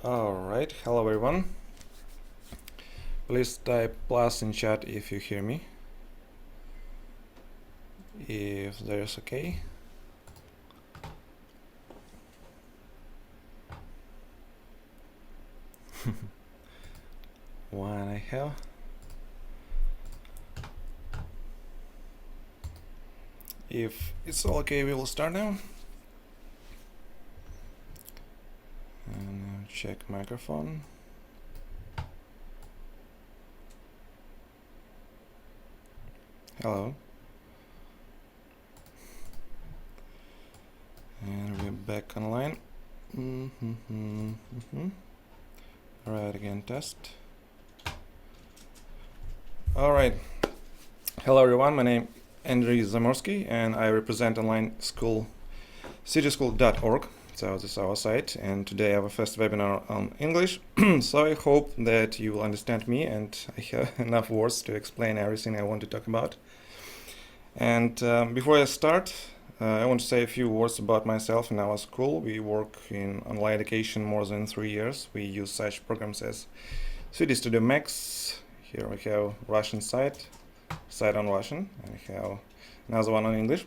Alright, hello everyone. Please type plus in chat if you hear me. If there's okay. One I have. If it's all okay, we will start now. And check microphone. Hello. And we're back online. Alright, again, test. Alright. Hello everyone, my name is Andrei Zamorsky and I represent online school cityschool.org. So this is our site, and today I have a first webinar on English. So I hope that you will understand me and I have enough words to explain everything I want to talk about. And before I start, I want to say a few words about myself and our school. We work in online education more than 3 years. We use such programs as 3D Studio Max. Here we have Russian site on Russian, and we have another one on English.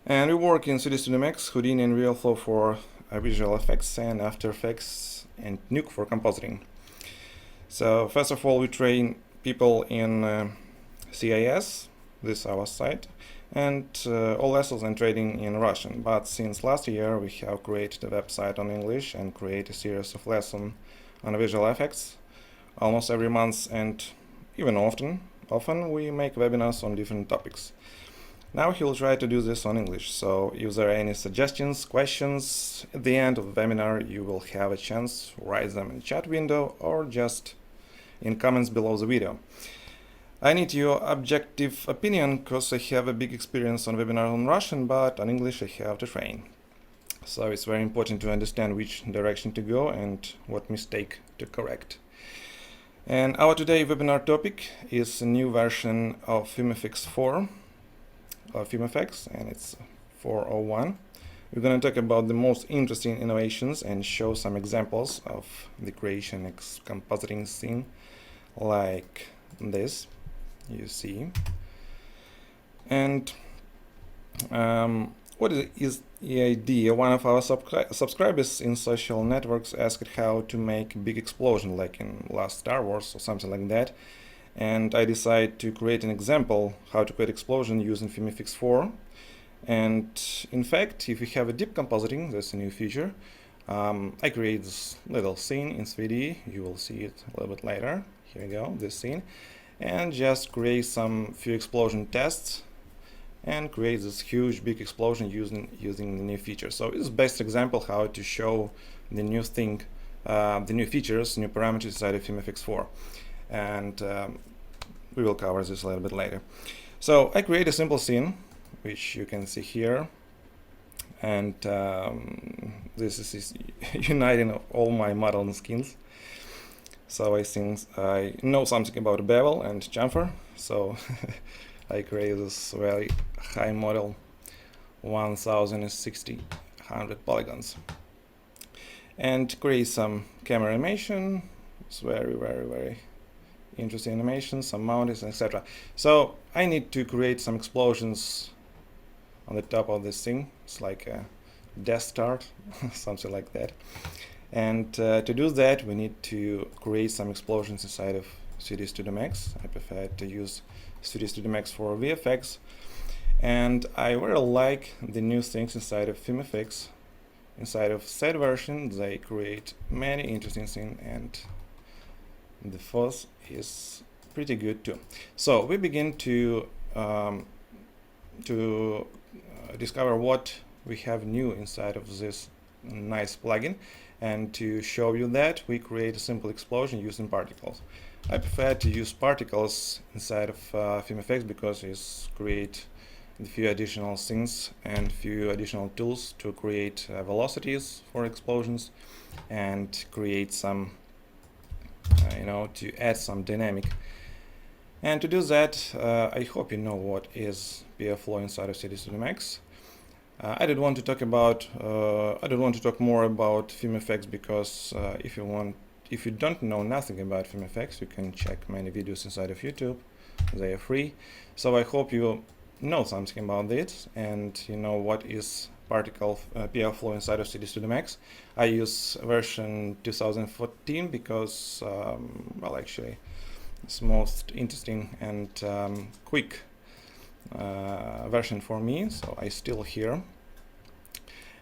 And we work in 3D Studio Max, Houdini and RealFlow for visual effects, and After Effects and Nuke for compositing. So first of all, we train people in CIS, this is our site, and all lessons and trading in Russian. But since last year, we have created a website on English and create a series of lessons on visual effects almost every month, and even often we make webinars on different topics. Now he will try to do this on English, so if there are any suggestions, questions, at the end of the webinar you will have a chance to write them in the chat window or just in comments below the video. I need your objective opinion because I have a big experience on webinar on Russian, but on English I have to train. So it's very important to understand which direction to go and what mistake to correct. And our today webinar topic is a new version of FumeFX 4. FumeFX, and it's 401. We're going to talk about the most interesting innovations and show some examples of the creation compositing scene like this you see. And what is the idea? One of our subscribers in social networks asked how to make a big explosion like in last Star Wars or something like that. And I decided to create an example how to create explosion using FumeFX 4. And in fact, if you have a deep compositing, that's a new feature. I create this little scene in 3D. You will see it a little bit later. Here we go, this scene. And just create some few explosion tests and create this huge big explosion using the new feature. So it's the best example how to show the new thing, the new features, new parameters inside of FumeFX 4. And we will cover this a little bit later. So I create a simple scene, which you can see here, and this is uniting all my modeling skills. So I think I know something about bevel and chamfer, so I create this very high model, 1060 polygons, and create some camera animation. It's very interesting animation, some mountains, etc. So I need to create some explosions on the top of this thing. It's like a Death Star, something like that. And to do that, we need to create some explosions inside of 3D Studio Max. I prefer to use 3D Studio Max for VFX. And I really like the new things inside of FumeFX. Inside of set version, they create many interesting things, and the first is pretty good too. So we begin to discover what we have new inside of this nice plugin, and to show you that, we create a simple explosion using particles. I prefer to use particles inside of FumeFX because it's create a few additional things and few additional tools to create velocities for explosions and create some to add some dynamic. And to do that, I hope you know what is PF flow inside of 3D Studio Max. I did want to talk about I did want to talk more about FumeFX because if you don't know nothing about FumeFX, you can check many videos inside of YouTube. They are free. So I hope you know something about this and you know what is particle PR flow inside of CD Studio Max. I use version 2014 because well, actually it's most interesting and quick version for me, so I still here.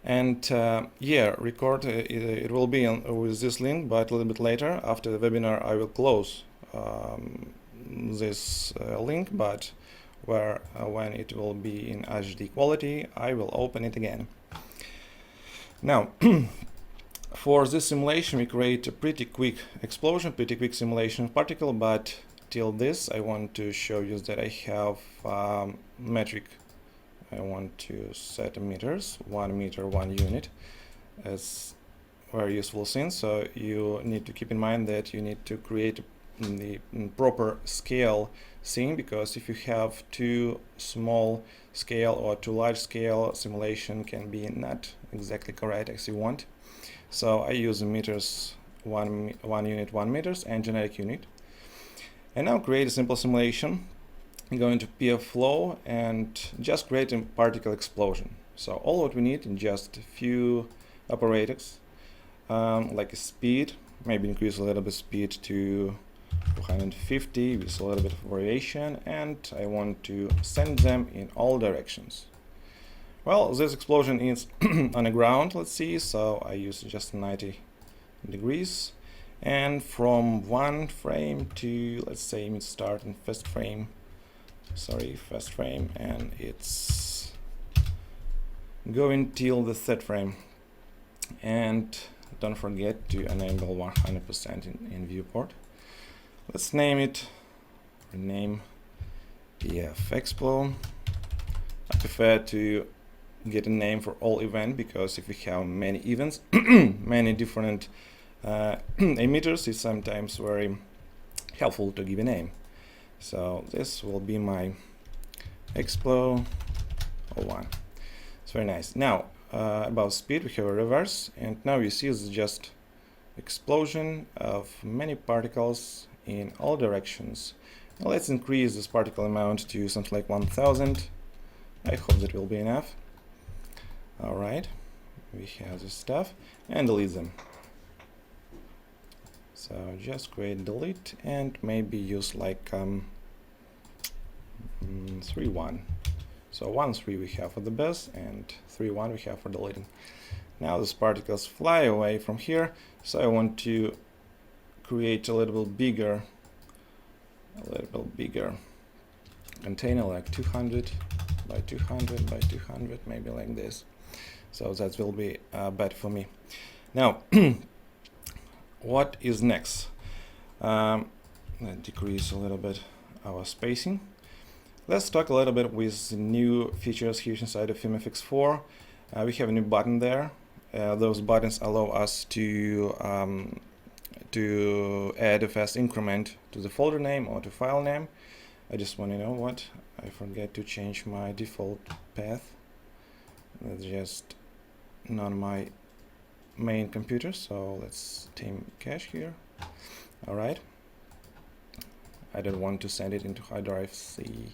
And yeah, record it will be on, with this link, but a little bit later after the webinar I will close this link, but when it will be in HD quality I will open it again. Now for this simulation we create a pretty quick explosion, pretty quick simulation of particle, but till this I want to show you that I have metric. I want to set meters, 1 meter, 1 unit. It's very useful thing, so you need to keep in mind that you need to create the proper scale scene, because if you have too small scale or too large scale, simulation can be not exactly correct as you want. So I use meters, 1 unit, 1 meters, and generic unit. And now create a simple simulation. Go into PR flow and just create a particle explosion. So all what we need is just a few operators, like a speed, maybe increase a little bit speed to 250 with a little bit of variation, and I want to send them in all directions. Well, this explosion is on the ground, let's see, so I use just 90 degrees, and from one frame to, let's say, we start in first frame, and it's going till the third frame. And don't forget to enable 100% in viewport. Let's name it, rename VFX flow. I prefer to get a name for all event, because if we have many events, many different emitters, it's sometimes very helpful to give a name. So this will be my Explo 01. It's very nice. Now about speed, we have a reverse, and now you see it's just explosion of many particles in all directions. Now let's increase this particle amount to something like 1000. I hope that will be enough. Alright, we have this stuff, and delete them. So just create delete and maybe use like 3-1. So 1-3 we have for the best, and 3-1 we have for deleting. Now these particles fly away from here, so I want to create a little bit bigger container, like 200 by 200 by 200, maybe like this. So that will be better for me. Now what is next? Let's decrease a little bit our spacing. Let's talk a little bit with new features here inside of FumeFX 4. We have a new button there. Those buttons allow us to add a fast increment to the folder name or to file name. I just want to know what I forget to change my default path. That's just not my main computer, so let's tame cache here. All right, I don't want to send it into hard drive C.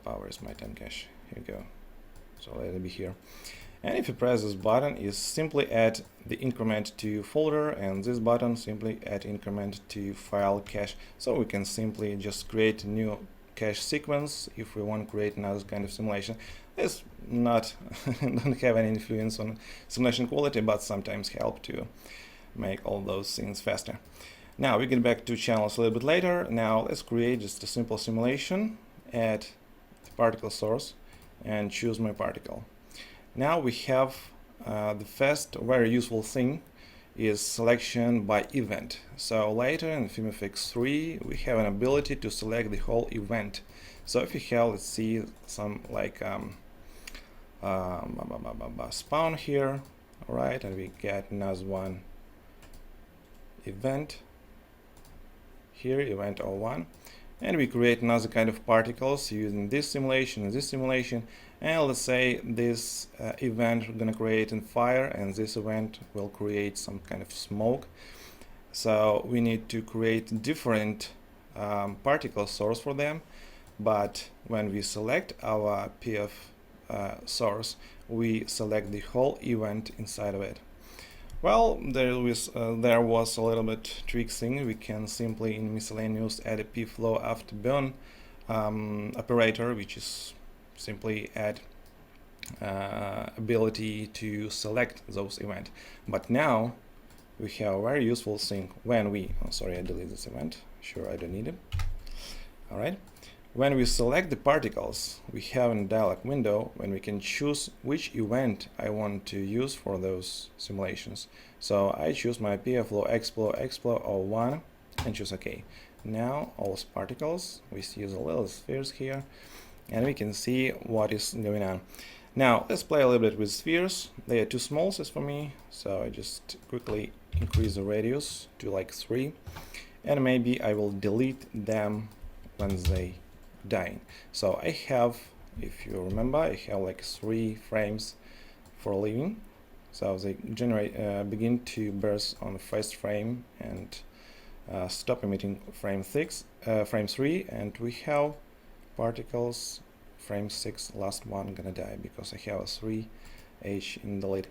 Where's my time cache? Here we go. So let it be here. And if you press this button, is simply add the increment to folder, and this button simply add increment to file cache. So we can simply just create a new cache sequence if we want to create another kind of simulation. This not don't have any influence on simulation quality, but sometimes help to make all those things faster. Now we get back to channels a little bit later. Now let's create just a simple simulation. Add the particle source and choose my particle. Now we have the first very useful thing is selection by event. So later in FumeFX 3 we have an ability to select the whole event. So if you have, let's see, some like spawn here, alright, and we get another one event here, event 01, and we create another kind of particles using this simulation and this simulation. And let's say this event we're gonna create in fire, and this event will create some kind of smoke. So we need to create different particle source for them, but when we select our PF source, we select the whole event inside of it. Well, there was a little bit trick thing. We can simply in miscellaneous add a pflow after burn operator, which is simply add ability to select those events. But now we have a very useful thing when we, oh, sorry, I deleted this event. Sure, I don't need it. All right. When we select the particles, we have a dialog window when we can choose which event I want to use for those simulations. So I choose my pflow, xflow, 01 and choose OK. Now all those particles, we see the little spheres here, and we can see what is going on. Now let's play a little bit with spheres. They are too small for me, so I just quickly increase the radius to like 3, and maybe I will delete them when they dying. So I have, if you remember, I have like 3 frames for living. So they generate begin to burst on the first frame and stop emitting frame 3, and we have particles frame 6, last one gonna die because I have a 3H in the lid.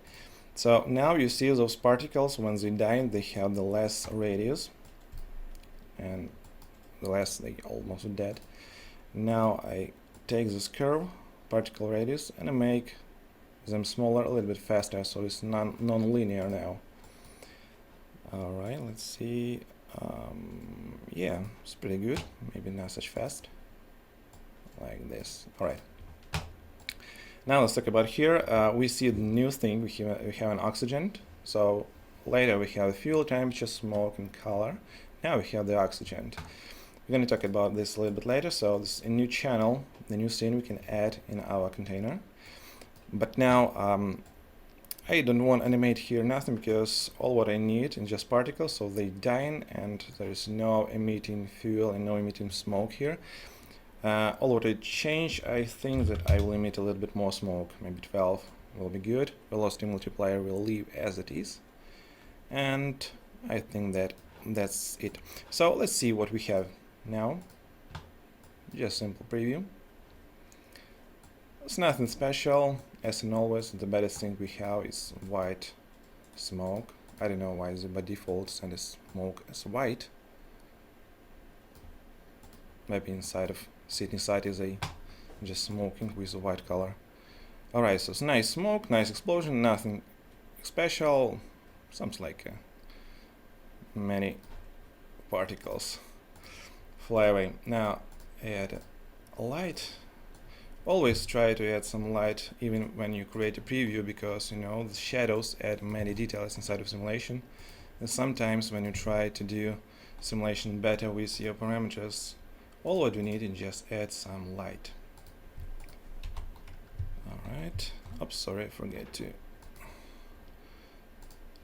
So now you see those particles when they die, they have the less radius, and the less they almost dead. Now I take this curve, particle radius, and I make them smaller, a little bit faster, so it's non-linear now. Alright, let's see. Yeah, it's pretty good. Maybe not such fast. Like this. Alright. Now let's talk about here. We see the new thing. We have an oxygen. So later we have the fuel, temperature, smoke, and color. Now we have the oxygen. We're going to talk about this a little bit later. So this is a new channel, the new scene we can add in our container. But now I don't want to animate here nothing, because all what I need is just particles, so they dying, and there is no emitting fuel and no emitting smoke here. All what I change, I think that I will emit a little bit more smoke, maybe 12 will be good. Velocity multiplier will leave as it is, and I think that that's it. So let's see what we have now. Just simple preview. It's nothing special. As in always, the baddest thing we have is white smoke. I don't know why by default send smoke as white. Maybe inside is a just smoking with a white color. Alright, so it's nice smoke, nice explosion, nothing special. Sounds like many particles fly away. Now add a light. Always try to add some light even when you create a preview, because you know the shadows add many details inside of simulation, and sometimes when you try to do simulation better with your parameters, all what we need is just add some light. Alright, oops, sorry, I forget to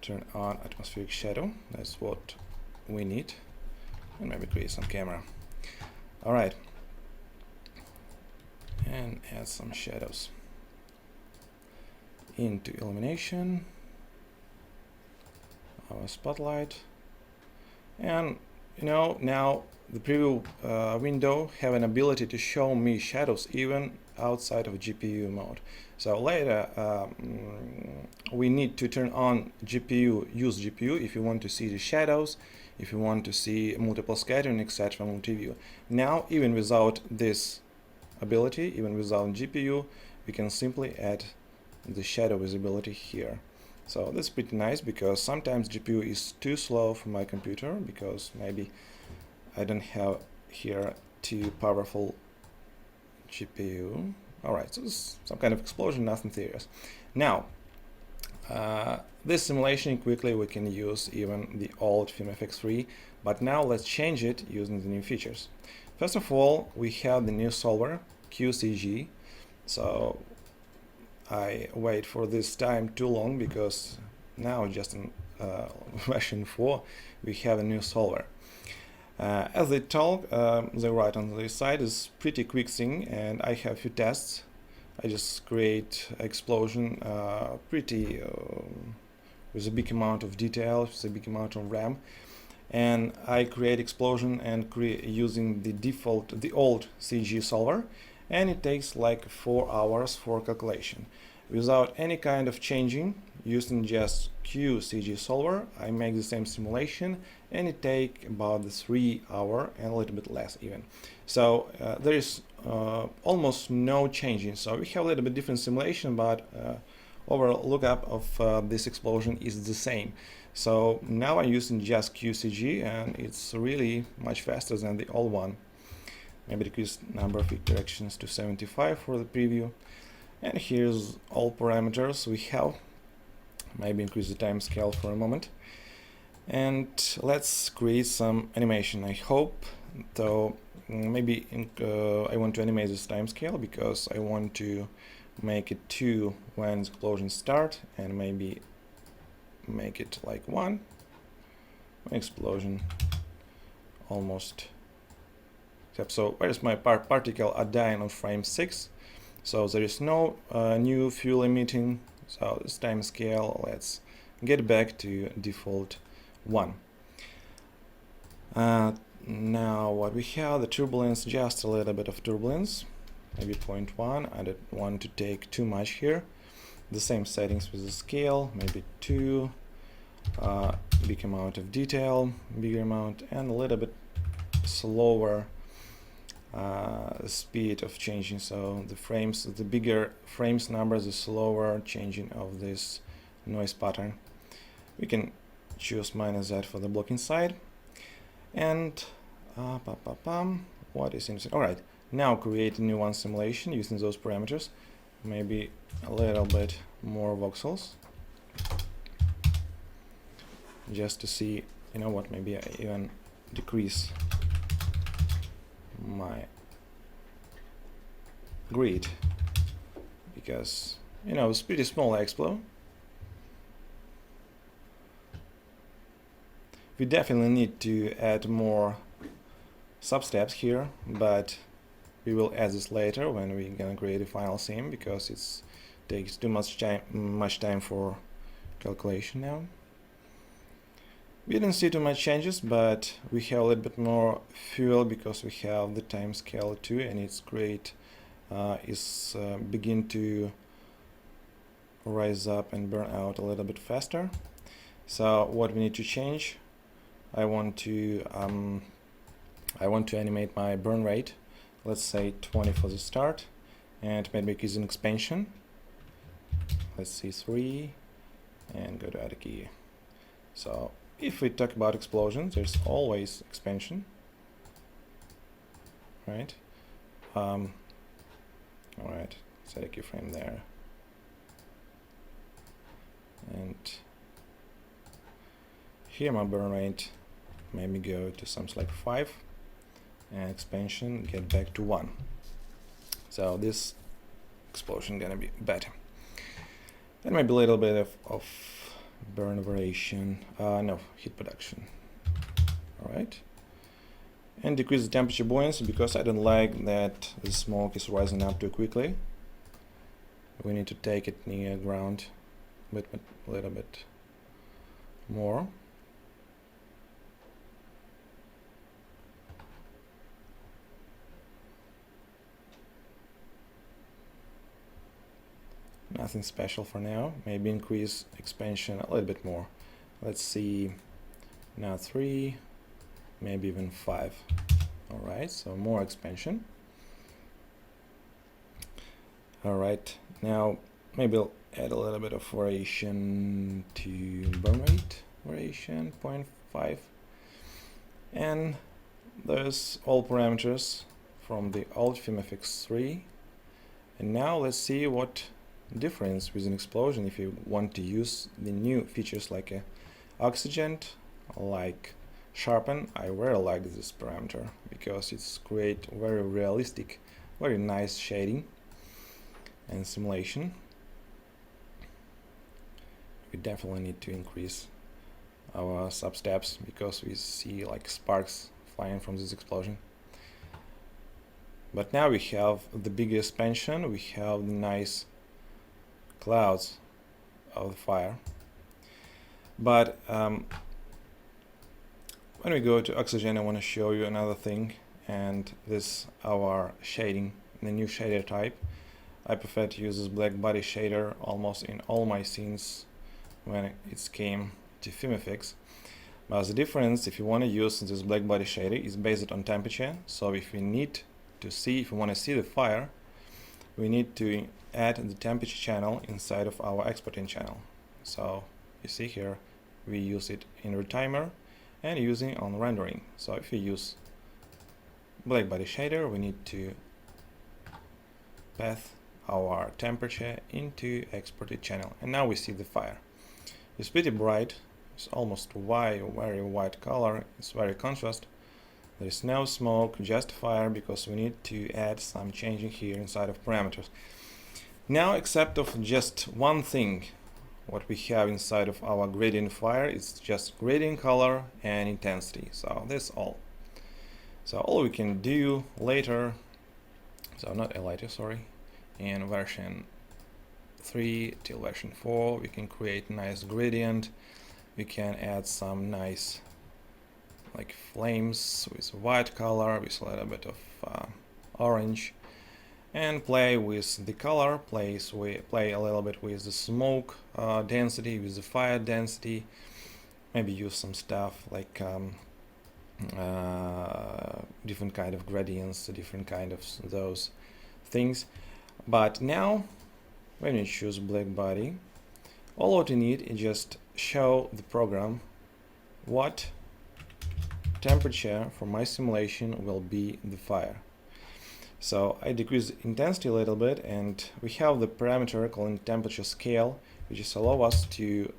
turn on atmospheric shadow. That's what we need, and maybe create some camera. Alright, and add some shadows into illumination, our spotlight, and you know now the preview window have an ability to show me shadows even outside of GPU mode. So later we need to turn on GPU, use GPU if you want to see the shadows, if you want to see multiple scattering, etc. multi-view. Now even without this ability, even without GPU, we can simply add the shadow visibility here. So that's pretty nice, because sometimes GPU is too slow for my computer, because maybe I don't have here too powerful GPU. Alright, so this is some kind of explosion, nothing serious. Now this simulation quickly we can use even the old FumeFX 3, but now let's change it using the new features. First of all, we have the new solver QCG. So I wait for this time too long, because now just in version 4 we have a new solver. As they talk, the right on the side is pretty quick thing, and I have few tests. I just create explosion pretty with a big amount of detail, with a big amount of RAM, and I create explosion and using the old CG solver, and it takes like 4 hours for calculation. Without any kind of changing, using just QCG solver, I make the same simulation, and it take about 3 hours and a little bit less even. So there is almost no changing. So we have a little bit different simulation, but overall lookup of this explosion is the same. So now I'm using just QCG, and it's really much faster than the old one. Maybe decrease number of iterations to 75 for the preview. And here's all parameters we have. Maybe increase the time scale for a moment. And let's create some animation. I hope, though, maybe I want to animate this time scale because I want to make it 2 when the explosion start, and maybe make it like 1 when explosion almost. So where's my particle are dying on frame 6? So there is no new fuel emitting. So this time scale, let's get back to default 1. Now what we have, the turbulence, just a little bit of turbulence, maybe 0.1. I don't want to take too much here. The same settings with the scale, maybe 2. Big amount of detail, bigger amount, and a little bit slower speed of changing. So the frames, the bigger frames number, the slower changing of this noise pattern. We can choose -Z for the blocking side. And what is interesting? All right, now create a new one simulation using those parameters. Maybe a little bit more voxels, just to see, you know what, maybe I even decrease my grid, because, you know, it's pretty small explo. We definitely need to add more substeps here, but we will add this later when we're gonna create a final scene, because it takes too much time for calculation now. We didn't see too much changes, but we have a little bit more fuel because we have the time scale too, and it's great. Begin to rise up and burn out a little bit faster. So what we need to change, I want to animate my burn rate. Let's say 20 for the start, and maybe increase an expansion. Let's see 3, and go to add a key. So if we talk about explosions, there's always expansion, right? All right, set a keyframe there, and here my burn rate maybe go to something like 5, and expansion get back to 1. So this explosion gonna be better. And maybe a little bit of burn variation, no, heat production. All right, and decrease the temperature buoyancy because I don't like that the smoke is rising up too quickly. We need to take it near ground a little bit more. Nothing special for now. Maybe increase expansion a little bit more. Let's see, now 3, maybe even 5. All right, so more expansion. All right, now maybe I'll add a little bit of variation to burn rate, variation 0.5. And there's all parameters from the old FumeFX 3. And now let's see what difference with an explosion if you want to use the new features like a oxygen, like sharpen. I really like this parameter because it's create very realistic, very nice shading and simulation. We definitely need to increase our substeps because we see like sparks flying from this explosion. But now we have the bigger expansion, we have the nice clouds of the fire. But when we go to oxygen, I want to show you another thing, and this our shading, the new shader type. I prefer to use this black body shader almost in all my scenes when it came to FumeFX. But the difference, if you want to use this black body shader, is based on temperature. So if we need to see, if we want to see the fire, we need to add the temperature channel inside of our exporting channel. So you see here, we use it in retimer and using on rendering. So if we use black body shader, we need to path our temperature into exported channel, and now we see the fire. It's pretty bright, it's almost white, very white color, it's very contrast. There is no smoke, just fire, because we need to add some changing here inside of parameters. Now, except of just one thing, what we have inside of our gradient fire is just gradient color and intensity. So that's all. So all we can do later, so not later, sorry, in version 3 till version 4, we can create nice gradient. We can add some nice like flames with white color, with a little bit of orange, and play with the color, play a little bit with the smoke density, with the fire density, maybe use some stuff like different kind of gradients, different kind of those things. But now when you choose black body, all what you need is just show the program what temperature for my simulation will be the fire. So I decrease intensity a little bit, and we have the parameter called temperature scale, which is allow us to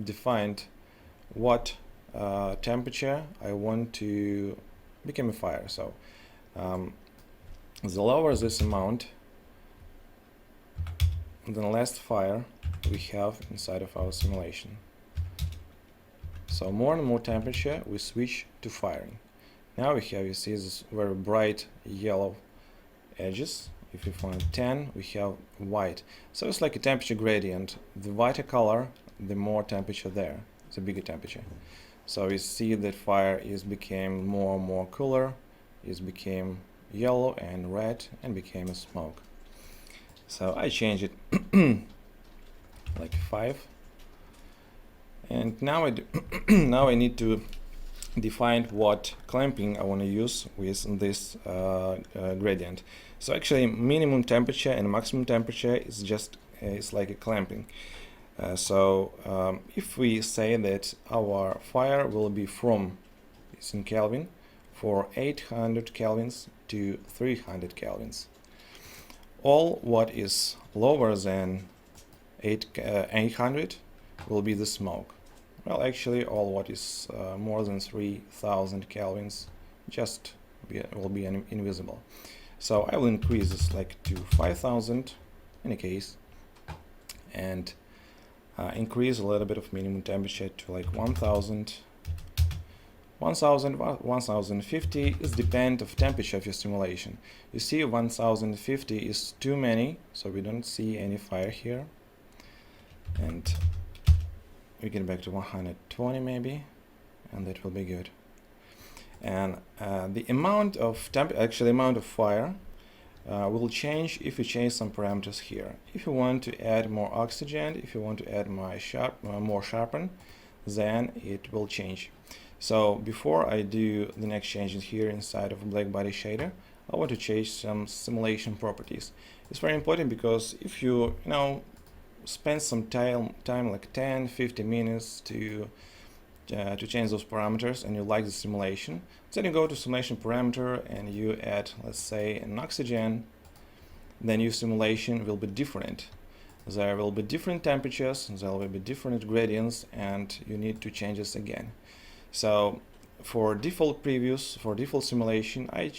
define what temperature I want to become a fire. So the lower this amount, the less fire we have inside of our simulation. So more and more temperature, we switch to firing. Now we have, you see, this very bright yellow edges. If we find 10, we have white. So it's like a temperature gradient. The whiter color, the more temperature there, the bigger temperature. So we see that fire is became more and more cooler, is became yellow and red, and became a smoke. So I change it like 5, and now now I need to define what clamping I want to use with this gradient. So actually minimum temperature and maximum temperature is just it's like a clamping. If we say that our fire will be from, it's in Kelvin, for 800 kelvins to 300 kelvins. All what is lower than 800 will be the smoke. Well, actually, all what is more than 3000 kelvins just will be invisible. So I will increase this like to 5000 in a case, and increase a little bit of minimum temperature to like 1000. 1050 is depend of temperature of your simulation. You see 1050 is too many, so we don't see any fire here. And we get back to 120 maybe, and that will be good. And the amount of amount of fire will change if you change some parameters here. If you want to add more oxygen, if you want to add more sharpen, then it will change. So before I do the next changes here inside of black body shader, I want to change some simulation properties. It's very important because if you spend some time like 10-15 minutes to change those parameters and you like the simulation, then you go to simulation parameter and you add, let's say, an oxygen, then your simulation will be different. There will be different temperatures, there will be different gradients, and you need to change this again. So for default previews, for default simulation, I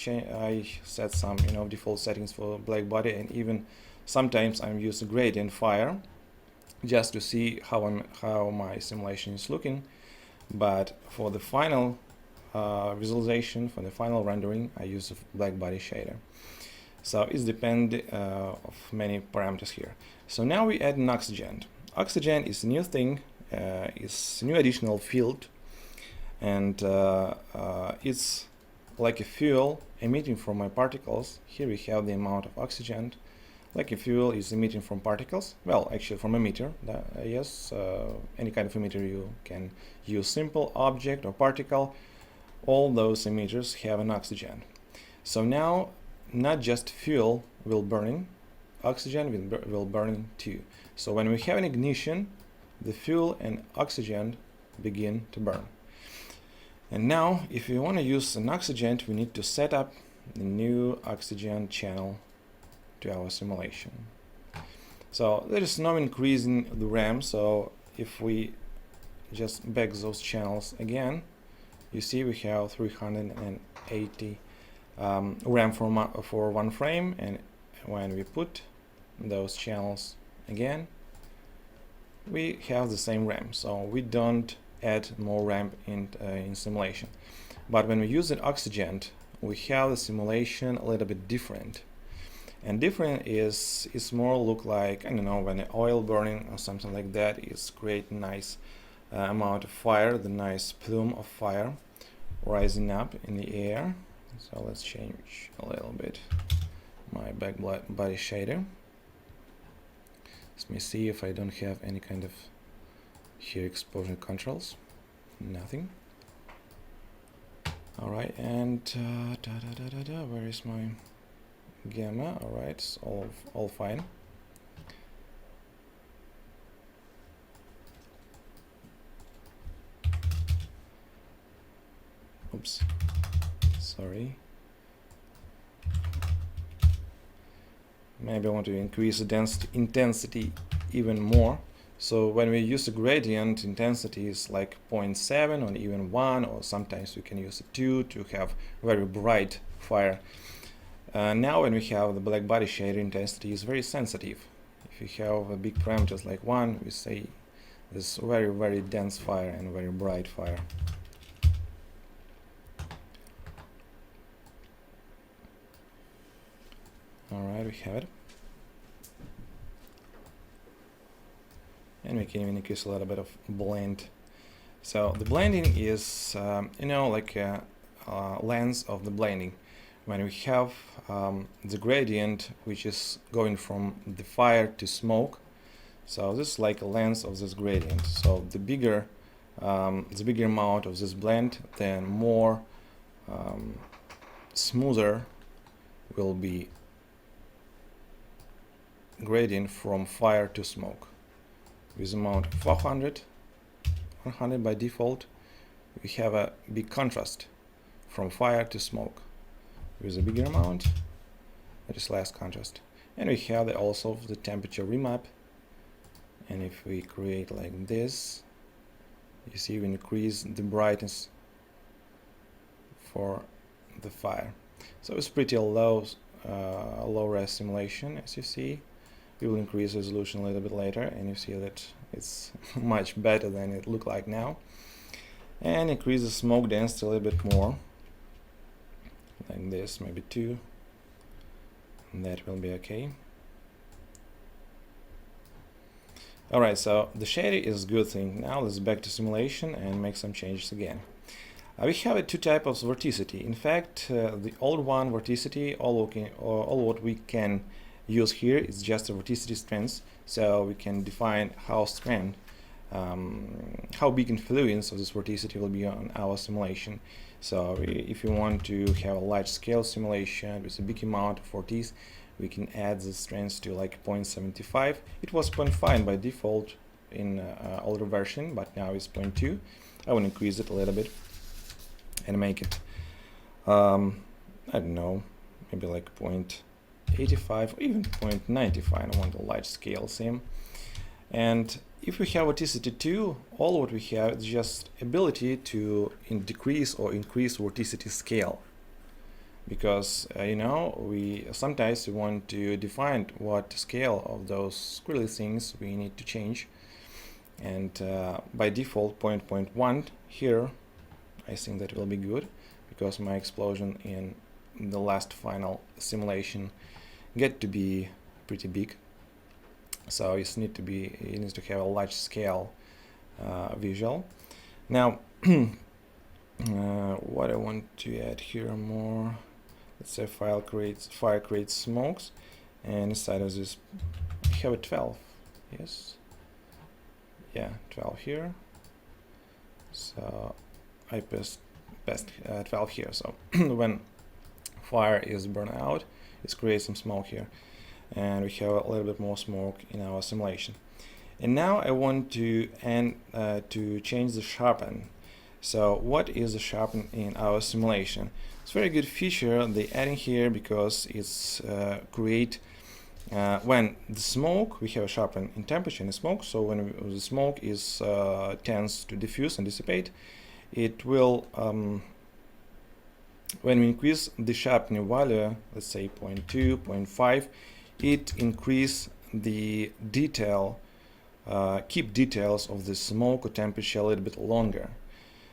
set some default settings for black body, and even sometimes I'm using gradient fire just to see how my simulation is looking. But for the final visualization, for the final rendering, I use a black body shader. So it's depend of many parameters here. So now we add an oxygen. Oxygen is a new thing, is a new additional field, and it's like a fuel emitting from my particles. Here we have the amount of oxygen. Like a fuel is emitting from particles. Well, actually from emitter. Yes, any kind of emitter you can use, simple object or particle. All those emitters have an oxygen. So now not just fuel will burning, oxygen will burning too. So when we have an ignition, the fuel and oxygen begin to burn. And now if we want to use an oxygen, we need to set up the new oxygen channel to our simulation. So there is no increase in the RAM, so if we just back those channels again, you see we have 380 RAM for one frame, and when we put those channels again, we have the same RAM, so we don't add more RAM in simulation. But when we use an oxygen, we have the simulation a little bit different. And different is more look like, I don't know, when the oil burning or something like that is create nice amount of fire, the nice plume of fire rising up in the air. So let's change a little bit my back body shader. Let me see if I don't have any kind of here exposure controls. Nothing. All right, and where is my gamma? All right, it's all fine. Oops, sorry. Maybe I want to increase the intensity even more. So when we use a gradient, intensity is like 0.7 or even 1, or sometimes we can use a 2 to have very bright fire. Now when we have the black body shader, intensity is very sensitive. If you have a big parameters like 1, we say this very dense fire and very bright fire. Alright, we have it. And we can even increase a little bit of blend. So the blending is, you know, like a lens of the blending. When we have the gradient which is going from the fire to smoke, so this is like a lens of this gradient. So the bigger amount of this blend, then more smoother will be gradient from fire to smoke. With amount 400 by default, we have a big contrast from fire to smoke. With a bigger amount, that is less contrast. And we have also the temperature remap. And if we create like this, you see we increase the brightness for the fire. So it's pretty low res simulation, as you see. We will increase resolution a little bit later, and you see that it's much better than it looked like now. And increase the smoke density a little bit more, like this, maybe 2, and that will be okay. Alright, so the shading is a good thing. Now let's back to simulation and make some changes again. We have two types of vorticity. In fact, the old one, vorticity, all what we can use here is just a vorticity strength, so we can define how big influence of this vorticity will be on our simulation. So if you want to have a large scale simulation with a big amount of vortice, we can add the strength to like 0.75. It was 0.5 by default in older version, but now it's 0.2. I will increase it a little bit and make it I don't know, maybe like 0.85 or even 0.95. I want a large scale sim. And if we have vorticity 2, all what we have is just ability to decrease or increase vorticity scale. Because you know, we sometimes want to define what scale of those squirrely things we need to change. And by default 0.1 here, I think that will be good, because my explosion in the last final simulation get to be pretty big. So it needs to have a large scale visual. Now, what I want to add here more, let's say fire creates smokes, and inside of this I have a 12. Yes, yeah, 12 here. So I passed 12 here. So when fire is burned out, it creates some smoke here, and we have a little bit more smoke in our simulation. And now I want to change the sharpen. So what is the sharpen in our simulation? It's a very good feature they adding here, because it's when the smoke, we have a sharpen in temperature in the smoke. So when the smoke is tends to diffuse and dissipate, it will when we increase the sharpening value, let's say 0.2, 0.5, it increase the detail, keep details of the smoke or temperature a little bit longer.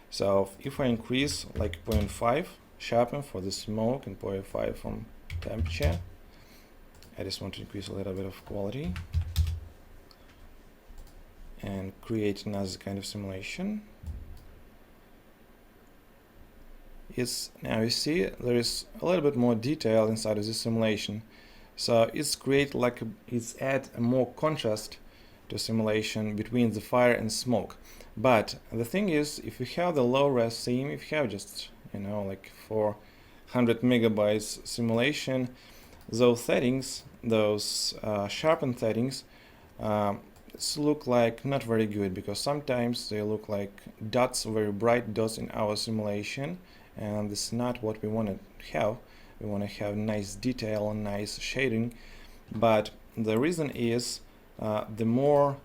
So if I increase like 0.5 sharpen for the smoke and 0.5 from temperature, I just want to increase a little bit of quality and create another kind of simulation. Now you see there is a little bit more detail inside of this simulation. So it's add a more contrast to simulation between the fire and smoke. But the thing is, if you have the low res scene, if you have just like 400 megabytes simulation, those settings, those sharpen settings, look like not very good, because sometimes they look like dots, very bright dots in our simulation, and this is not what we want to have. We want to have nice detail and nice shading. But the reason is the more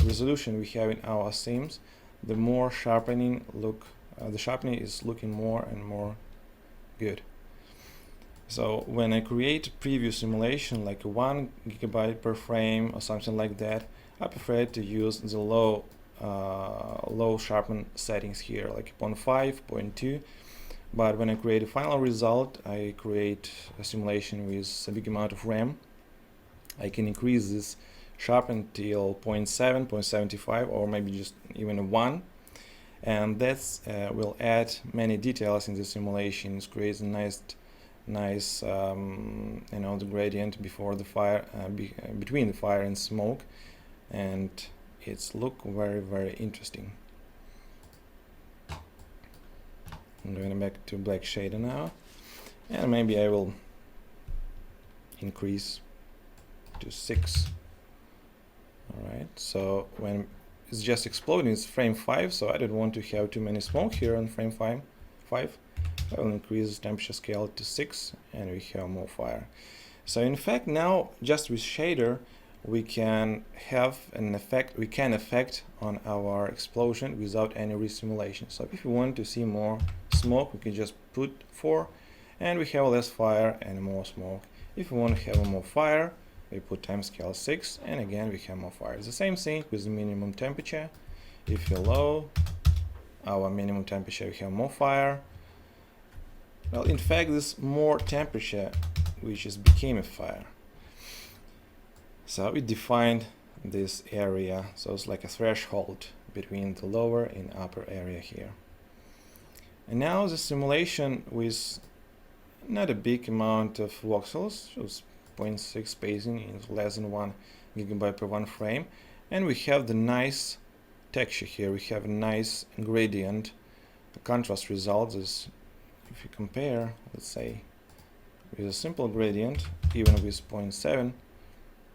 resolution we have in our scenes, the more sharpening the sharpening is looking more and more good. So when I create preview simulation like 1 gigabyte per frame or something like that, I prefer to use the low sharpen settings here, like 0.5, 0.2. But when I create a final result, I create a simulation with a big amount of RAM. I can increase this sharpen till 0.7, 0.75, or maybe just even a 1. And that will add many details in the simulations, creates a nice the gradient before the fire, between the fire and smoke, and it's look very, very interesting. I'm going back to black shader now, and maybe I will increase to 6. Alright, so when it's just exploding, it's frame 5, so I don't want to have too many smoke here on frame 5. I will increase temperature scale to 6, and we have more fire. So in fact, now just with shader we can have an effect. We can affect on our explosion without any resimulation. So if we want to see more smoke, we can just put 4, and we have less fire and more smoke. If we want to have more fire, we put time scale 6, and again we have more fire. It's the same thing with the minimum temperature. If we low our minimum temperature, we have more fire. Well, in fact, this more temperature which is became a fire. So we defined this area, so it's like a threshold between the lower and upper area here. And now the simulation with not a big amount of voxels, just 0.6 spacing in less than 1 gigabyte per 1 frame, and we have the nice texture here. We have a nice gradient, contrast results. If you compare, let's say, with a simple gradient, even with 0.7,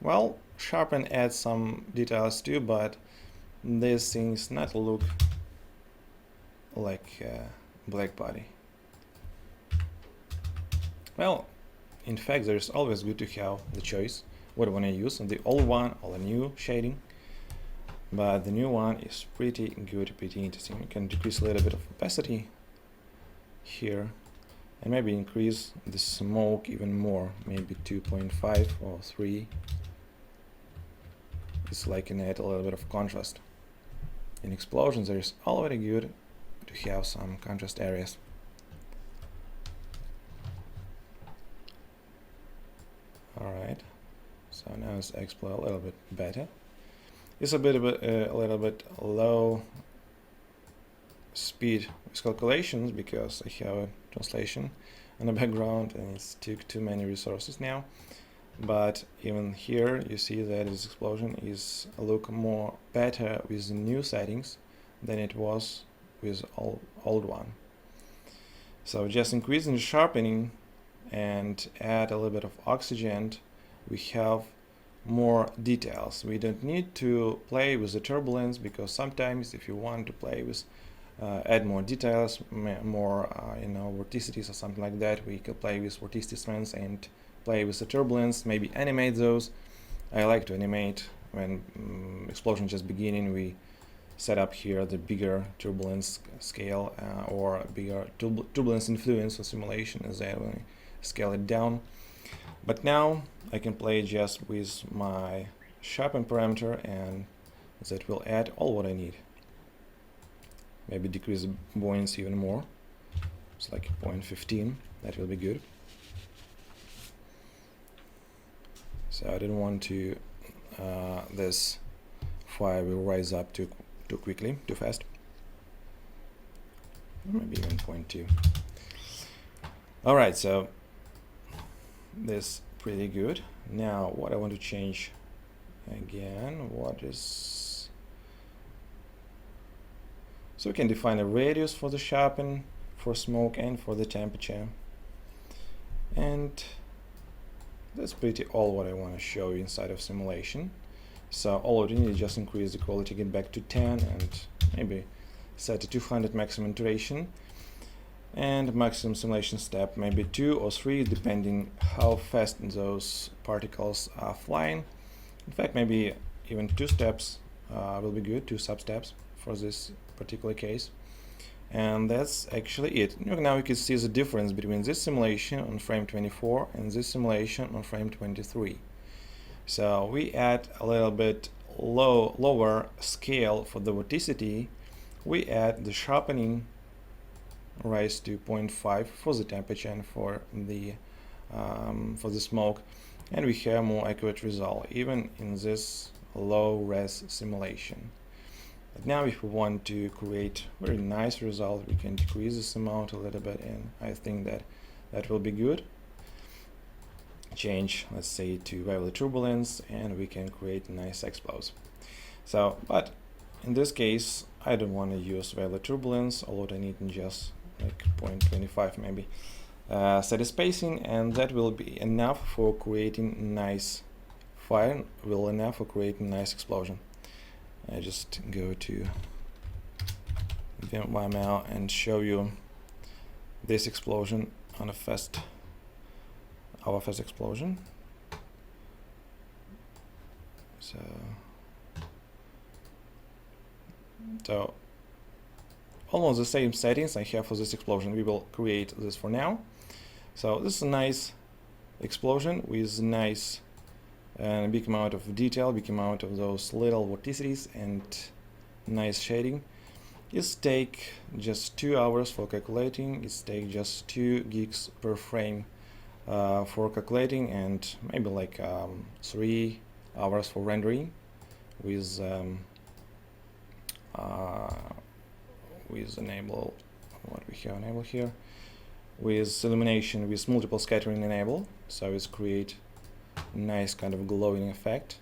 well, sharpen adds some details too, but these things not look like black body. Well, in fact, there's always good to have the choice what I want to use, the old one or the new shading. But the new one is pretty good, pretty interesting. You can decrease a little bit of opacity here, and maybe increase the smoke even more, maybe 2.5 or 3. It's like an add a little bit of contrast. In explosions, there is already good to have some contrast areas. Alright, so now it's explode a little bit better. It's a little bit low speed with calculations because I have a translation in the background and it took too many resources now. But even here you see that this explosion is look more better with the new settings than it was with old one. So just increasing the sharpening and add a little bit of oxygen, we have more details. We don't need to play with the turbulence, because sometimes if you want to play with add more details, more vorticities or something like that, we can play with vorticity strengths and play with the turbulence, maybe animate those. I like to animate when explosion just beginning. We set up here the bigger turbulence scale or bigger turbulence influence or simulation, as I will scale it down. But now I can play just with my sharpen parameter, and that will add all what I need. Maybe decrease the buoyancy even more. It's like 0.15. That will be good. So I didn't want to this fire will rise up too quickly, too fast. Maybe even 0.2. All right, so this pretty good. Now what I want to change again, so we can define a radius for the sharpen, for smoke, and for the temperature. And that's pretty all what I want to show you inside of simulation. So all you need is just increase the quality, get back to 10, and maybe set to 200 maximum iteration, and maximum simulation step maybe 2 or 3, depending how fast those particles are flying. In fact, maybe even 2 steps will be good, 2 sub-steps for this particular case. And that's actually it. Now you can see the difference between this simulation on frame 24 and this simulation on frame 23. So we add a little bit lower scale for the vorticity. We add the sharpening rise to 0.5 for the temperature and for the smoke, and we have more accurate result even in this low res simulation. But now if we want to create very nice result, we can decrease this amount a little bit, and I think that will be good. Change, let's say, to violet turbulence, and we can create nice explodes. So, but in this case I don't want to use violet turbulence, although I need just like 0.25 maybe steady spacing, and that will be enough for creating nice fire, enough for creating nice explosion. I just go to VML and show you this explosion on our first explosion. So almost the same settings I have for this explosion. We will create this for now. So this is a nice explosion with nice big amount of detail, big amount of those little vorticities and nice shading. It's take just 2 hours for calculating. It's take just 2 gigs per frame for calculating, and maybe like 3 hours for rendering with enable what we have enabled here, with illumination with multiple scattering enable, so it's create nice kind of glowing effect,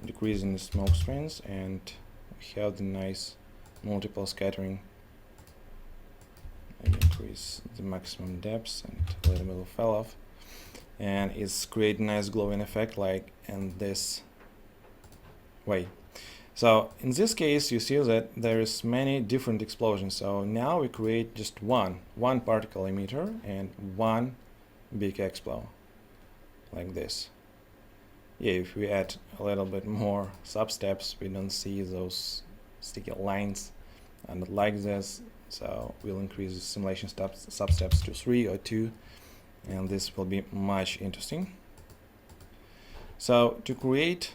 decreasing the smoke strengths, and we have the nice multiple scattering, and increase the maximum depths and a little bit fell off, and it's create nice glowing effect like in this way. So in this case you see that there is many different explosions. So now we create just one particle emitter and one big explode like this. Yeah, if we add a little bit more sub-steps, we don't see those sticky lines and like this, so we'll increase the simulation sub-steps to 3 or 2, and this will be much interesting. So to create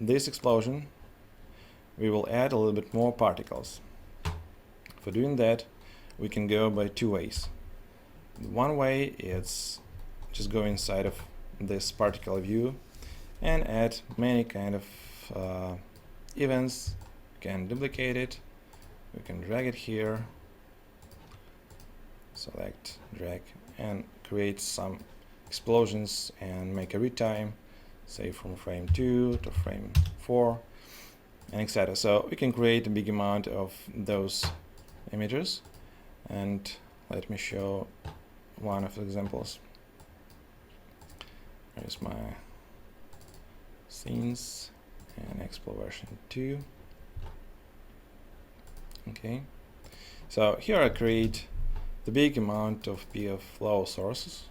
this explosion we will add a little bit more particles. For doing that, we can go by two ways. One way is just go inside of this particle view and add many kind of events. We can duplicate it, we can drag it here, select, drag, and create some explosions and make a read time, say from frame 2 to frame 4, and etc. So we can create a big amount of those images, and let me show one of the examples. Here's my scenes and explore version 2. Okay, so here I create the big amount of PF flow sources,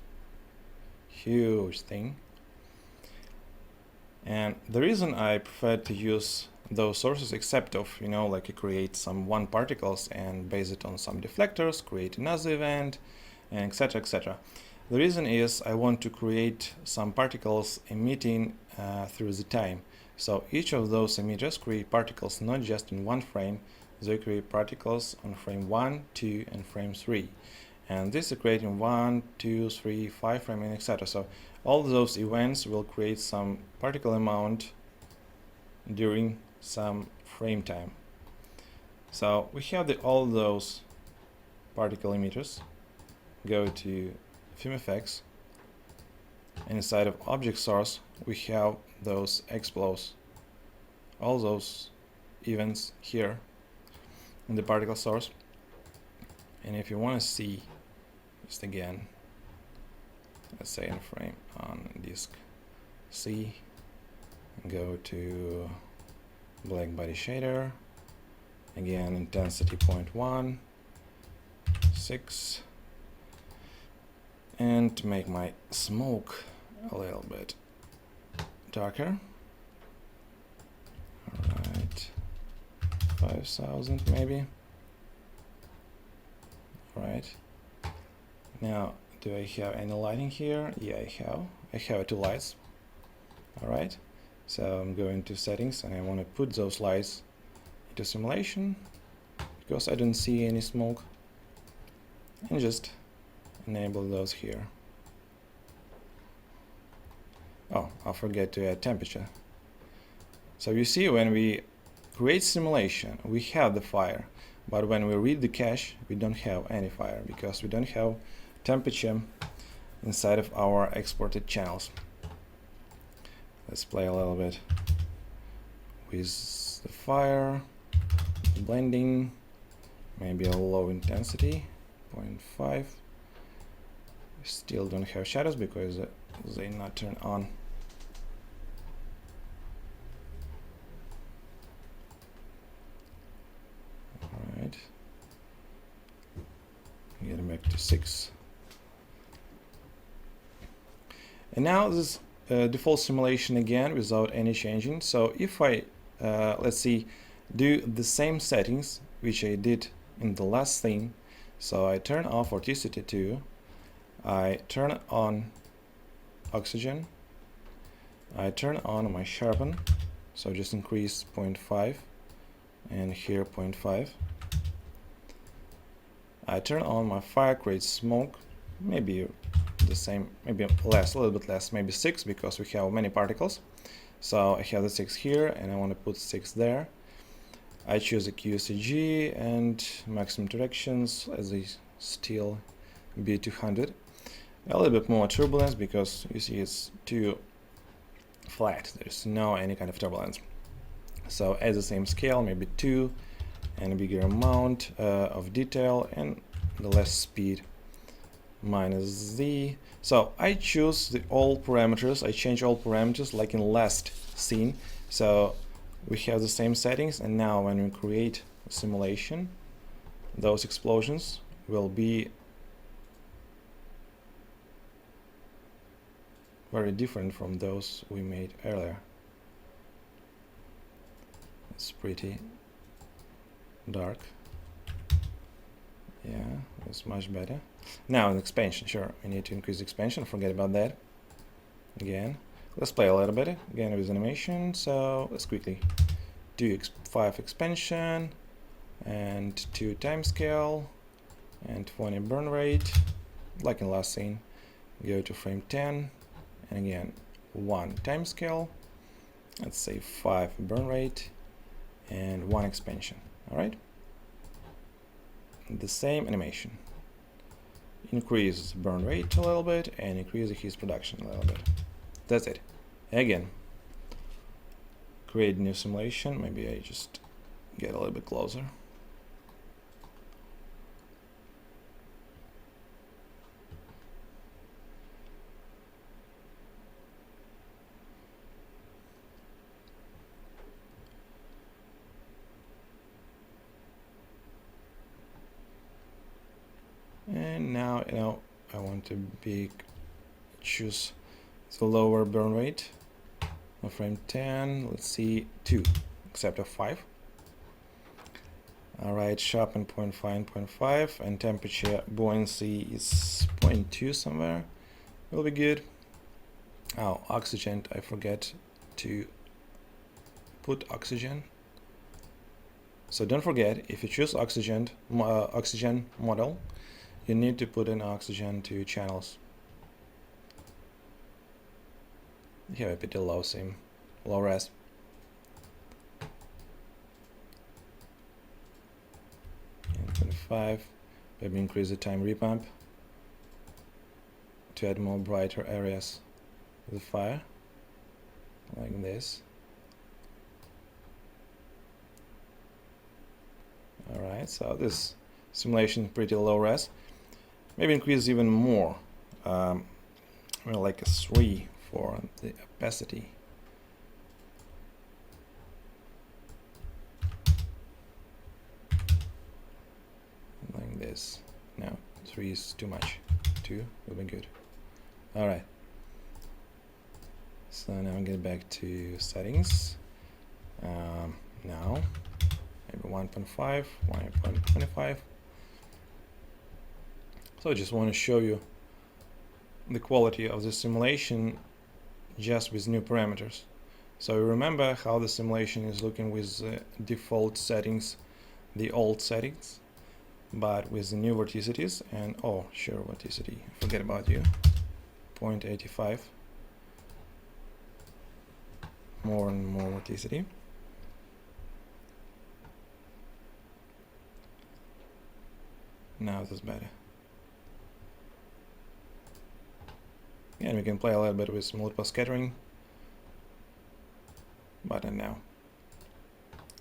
huge thing. And the reason I prefer to use those sources, except of, like you create some one particles and base it on some deflectors, create another event, and etc, etc. The reason is I want to create some particles emitting through the time. So each of those emitters create particles not just in one frame, they create particles on frame 1, 2, and frame 3. And this is creating 1, 2, 3, 5 frame, and etc. So all those events will create some particle amount during some frame time. So we have all those particle emitters. Go to FumeFX, and inside of object source we have those explodes, all those events here in the particle source. And if you want to see just again, let's say in frame on disk C, go to black body shader, again intensity 0.1, 6, and to make my smoke a little bit darker, alright, 5000 maybe. Right. Now, do I have any lighting here? Yeah, I have two lights. Alright. So I'm going to settings and I want to put those lights into simulation because I don't see any smoke, and just enable those here. Oh, I forget to add temperature. So you see, when we create simulation, we have the fire. But when we read the cache, we don't have any fire because we don't have temperature inside of our exported channels. Let's play a little bit with the fire, blending, maybe a low intensity, 0.5. Still don't have shadows because they not turn on. Alright, get back to 6. And now this default simulation again without any changing. So if I, let's see, do the same settings which I did in the last thing, so I turn off vorticity 2, I turn on oxygen, I turn on my sharpen, so just increase 0.5 and here 0.5. I turn on my fire, create smoke, maybe the same, maybe less, a little bit less, maybe 6 because we have many particles. So I have the 6 here and I want to put 6 there. I choose a QCG and maximum directions as they still be 200. A little bit more turbulence because you see it's too flat, there's no any kind of turbulence. So at the same scale, maybe 2, and a bigger amount of detail and the less speed, minus Z. So I choose all parameters, I change all parameters like in last scene. So we have the same settings, and now when we create a simulation, those explosions will be very different from those we made earlier. It's pretty dark. Yeah, it's much better. Now an expansion, sure, we need to increase the expansion, forget about that. Again, let's play a little bit, again with animation, so let's quickly do 5 expansion, and 2 time scale and 20 burn rate, like in last scene. Go to frame 10, and again 1 time scale, let's say 5 burn rate and 1 expansion. All right, the same animation. Increase burn rate a little bit and increase his production a little bit. That's it. Again, create new simulation. Maybe I just get a little bit closer. And now, I want to choose the lower burn rate. On frame 10, let's see 2, except of 5. All right, sharpen 0.5, 0.5, and temperature buoyancy is 0.2 somewhere. Will be good. Oh, oxygen, I forget to put oxygen. So don't forget, if you choose oxygen model, you need to put in oxygen to channels. You have a bit of low sim, low res. And 25, maybe increase the time repamp to add more brighter areas with the fire, like this. Alright, so this simulation is pretty low res. Maybe increase even more, like a 3 for the opacity. Like this. No, 3 is too much. 2 will be good. Alright. So now get back to settings. Now, maybe 1.5, 1.25. So I just want to show you the quality of the simulation just with new parameters. So remember how the simulation is looking with default settings, the old settings, but with the new vorticities and vorticity, forget about you, 0.85, more and more vorticity. Now this is better. And we can play a little bit with multiple scattering, but now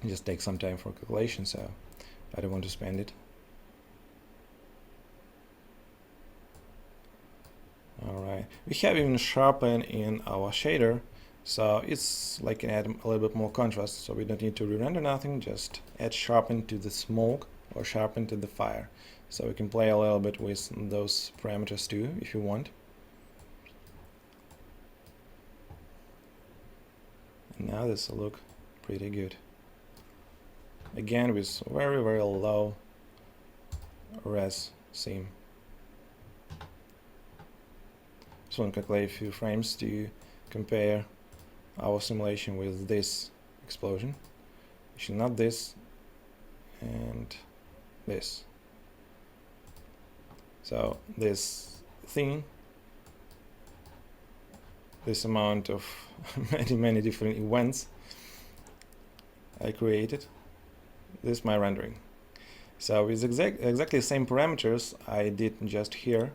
it just takes some time for calculation, so I don't want to spend it. Alright, we have even sharpen in our shader, so it's like can add a little bit more contrast, so we don't need to re-render nothing, just add sharpen to the smoke or sharpen to the fire. So we can play a little bit with those parameters too, if you want. And now this will look pretty good. Again, with very, very low res sim. Just want to calculate a few frames to compare our simulation with this explosion. Actually, not this, and this. So this thing, this amount of many different events I created, this is my rendering. So with exactly the same parameters I did just here,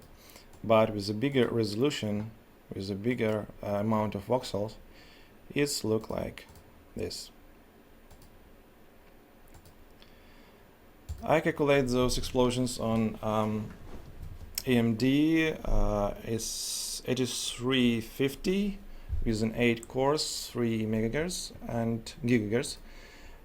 but with a bigger resolution, with a bigger amount of voxels, it's look like this. I calculate those explosions on AMD. It's 8350 with an 8 cores, 3 megahertz and gigahertz,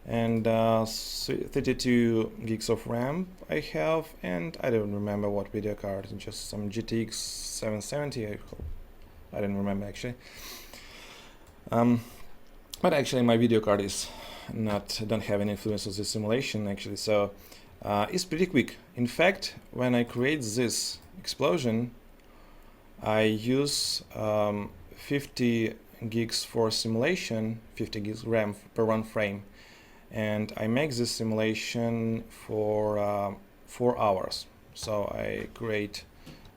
and 32 gigs of RAM I have, and I don't remember what video card, just some GTX 770. I don't remember actually. But actually my video card is don't have any influence on the simulation actually, so it's pretty quick. In fact, when I create this explosion, I use 50 gigs for simulation, 50 gigs RAM per one frame, and I make this simulation for 4 hours. So I create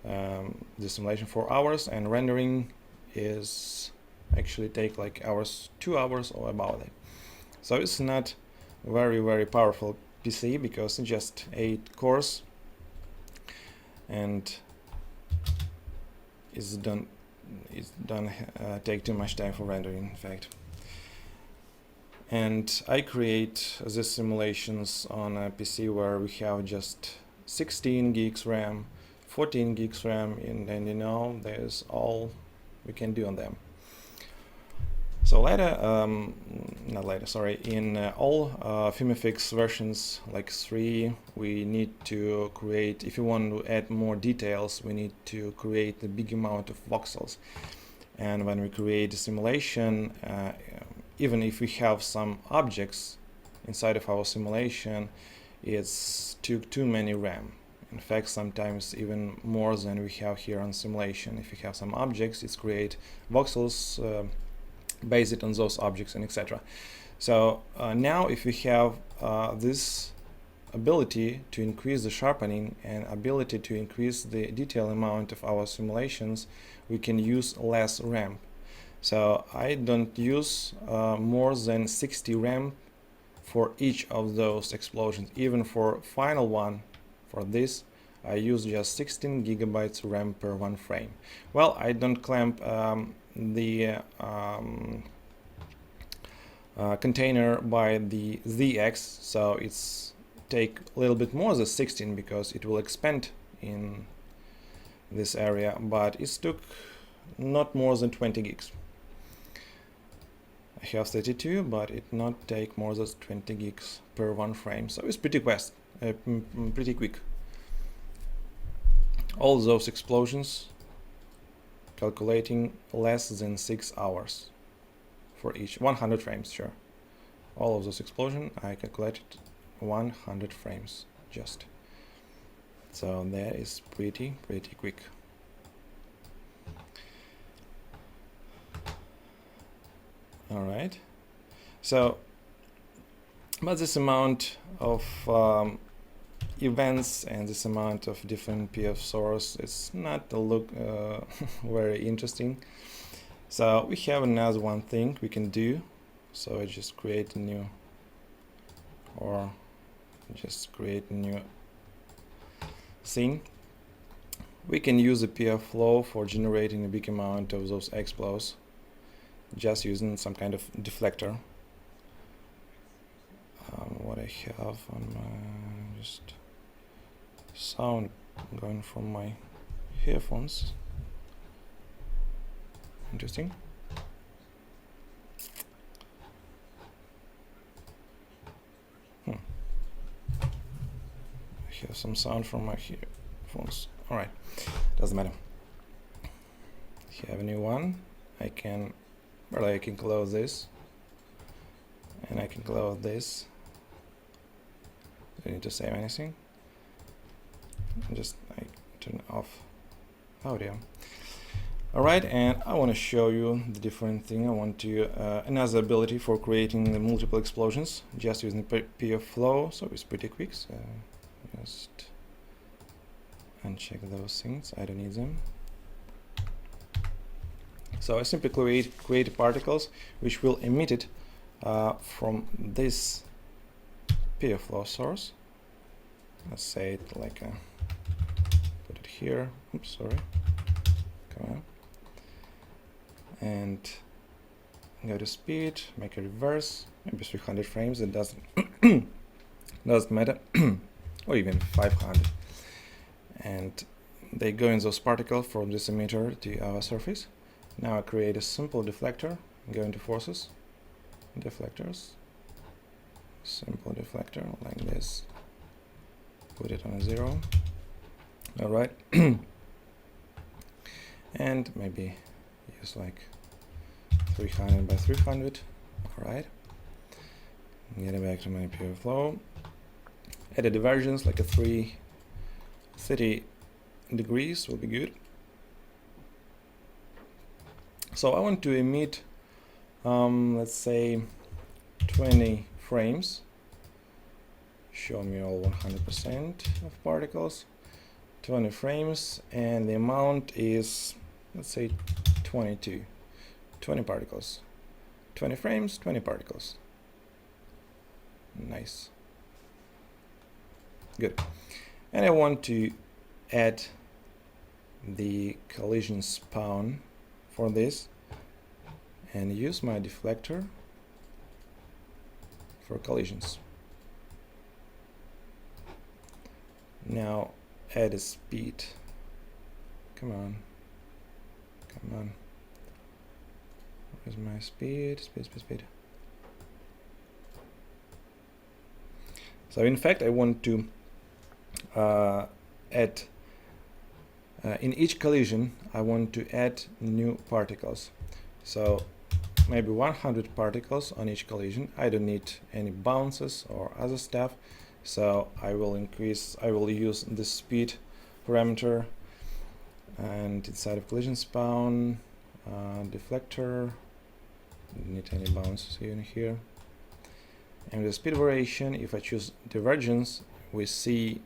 the simulation 4 hours, and rendering is actually take like 2 hours or about it. So it's not very powerful PC because it's just 8 cores, and it don't take too much time for rendering, in fact. And I create these simulations on a PC where we have just 16 gigs RAM, 14 gigs RAM, and you know, there's all we can do on them. So later, not later, sorry, in all FumeFX versions like 3, we need to create, if you want to add more details, we need to create a big amount of voxels. And when we create a simulation, even if we have some objects inside of our simulation, it's too many RAM. In fact, sometimes even more than we have here on simulation. If we have some objects, it's create voxels based on those objects, and etc. So now if we have this ability to increase the sharpening and ability to increase the detail amount of our simulations, we can use less RAM. So I don't use more than 60 RAM for each of those explosions. Even for final one, for this, I use just 16 gigabytes RAM per one frame. Well, I don't clamp the container by the ZX, so it's take a little bit more than 16 because it will expand in this area, but it took not more than 20 gigs. I have 32, but it not take more than 20 gigs per one frame, so it's pretty fast, pretty quick. All those explosions calculating less than 6 hours for each 100 frames, sure. All of those explosions I calculated 100 frames just. So that is pretty quick. All right. So, but this amount of events and this amount of different PF source is not to look very interesting. So we have another one thing we can do. So I just create a new, or just create a new scene. We can use a PF flow for generating a big amount of those explodes, just using some kind of deflector. What I have on my just sound going from my earphones. Interesting. I have some sound from my earphones. All right, doesn't matter. Have a new one. I can close this, and I can close this. Don't need to save anything. Just I turn off audio. All right, and I want to show you the different thing. I want to another ability for creating the multiple explosions just using the PF flow. So it's pretty quick. So just uncheck those things. I don't need them. So I simply create particles which will emit it from this PF flow source. Let's say it like put it here. Oops, sorry. Come on. And go to speed, make a reverse, maybe 300 frames. It doesn't matter, or even 500. And they go in those particles from this emitter to our surface. Now I create a simple deflector. Go into forces, deflectors, simple deflector like this. Put it on a 0. All right, and maybe use like 300 by 300. All right. Get it back to my pure flow. Add a divergence like a 330 degrees will be good. So I want to emit, let's say 20 frames show me all 100% of particles, 20 frames, and the amount is, let's say, 22. 20 particles. 20 frames, 20 particles. Nice. Good. And I want to add the collision spawn for this and use my deflector for collisions. Now add a speed. Come on. Come on. Where's my speed? Speed. So in fact, I want to add in each collision, I want to add new particles. So maybe 100 particles on each collision. I don't need any bounces or other stuff. So I will use the speed parameter, and inside of collision spawn, deflector, don't need any bounces in here. And the speed variation, if I choose divergence, we see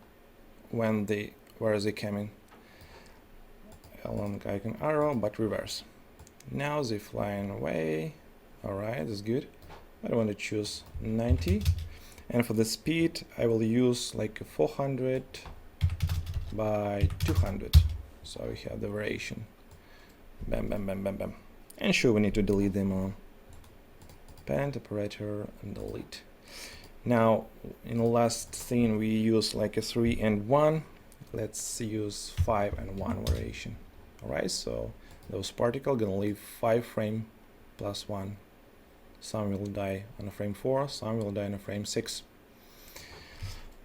where is it coming along icon arrow, but reverse. Now they're flying away. Alright, that's good. I want to choose 90. And for the speed, I will use like 400 by 200. So we have the variation. Bam, bam, bam, bam, bam. And sure, we need to delete them all. Pen, operator, and delete. Now, in the last thing, we use like a 3 and 1. Let's use 5 and 1 variation. Alright, so those particles gonna leave 5 frame plus 1. Some will die on a frame 4, some will die on a frame 6.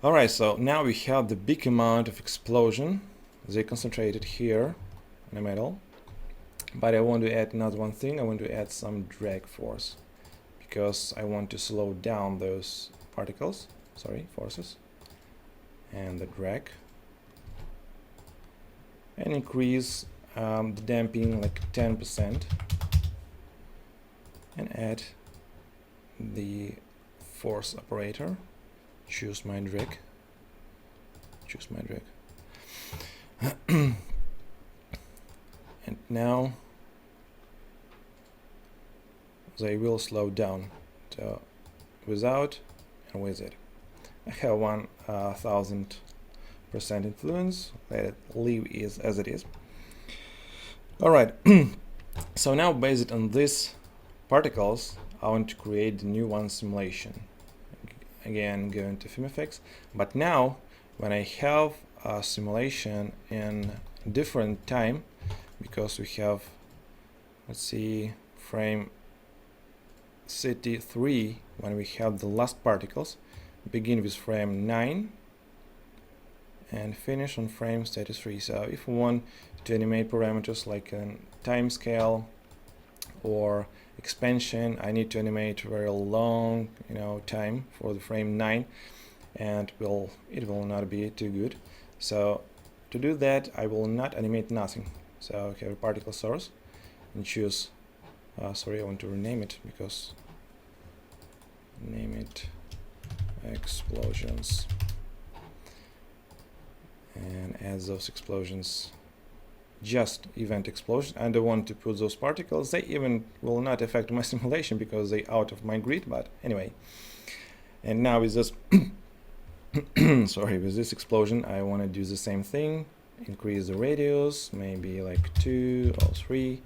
Alright, so now we have the big amount of explosion. They concentrated here in the middle. But I want to add another one thing. I want to add some drag force, because I want to slow down those forces, and the drag, and increase the damping like 10%, and add the force operator. Choose my drag. And now they will slow down. So without and with it. I have 1000% influence. Let it leave as it is. Alright, so now based on these particles, I want to create the new one simulation. Again, go into FumeFX. But now, when I have a simulation in different time, because we have, let's see, frame city 3, when we have the last particles, begin with frame 9 and finish on frame 33. So if we want to animate parameters like a time scale or expansion, I need to animate very long, time for the frame 9, and it will not be too good. So to do that, I will not animate nothing. So I have a particle source and choose. Sorry, I want to rename it, because name it explosions, and add those explosions, just event explosion. I don't want to put those particles. They even will not affect my simulation because they out of my grid, but anyway. And now with this sorry, with this explosion, I want to do the same thing. Increase the radius, maybe like 2 or 3,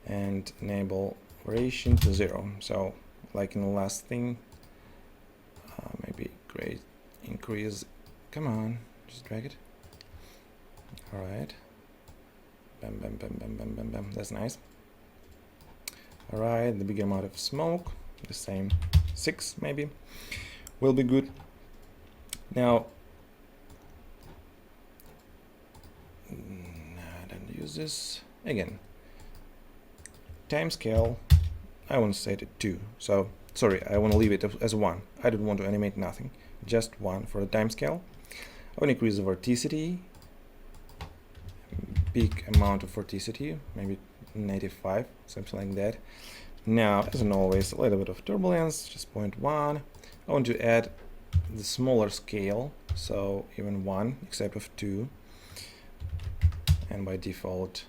and enable variation to 0. So like in the last thing, maybe increase, come on, just drag it. Alright, bam, bam, bam, bam, bam, bam, bam, that's nice. Alright, the big amount of smoke, the same 6 maybe, will be good. Now, I don't use this again. Time scale, I want to set it 2. So sorry, I want to leave it as 1. I don't want to animate nothing, just 1 for the time scale. I want to increase the vorticity, big amount of vorticity, maybe 95, something like that. Now, as always, a little bit of turbulence, just 0.1. I want to add the smaller scale, so even 1 except of 2, and by default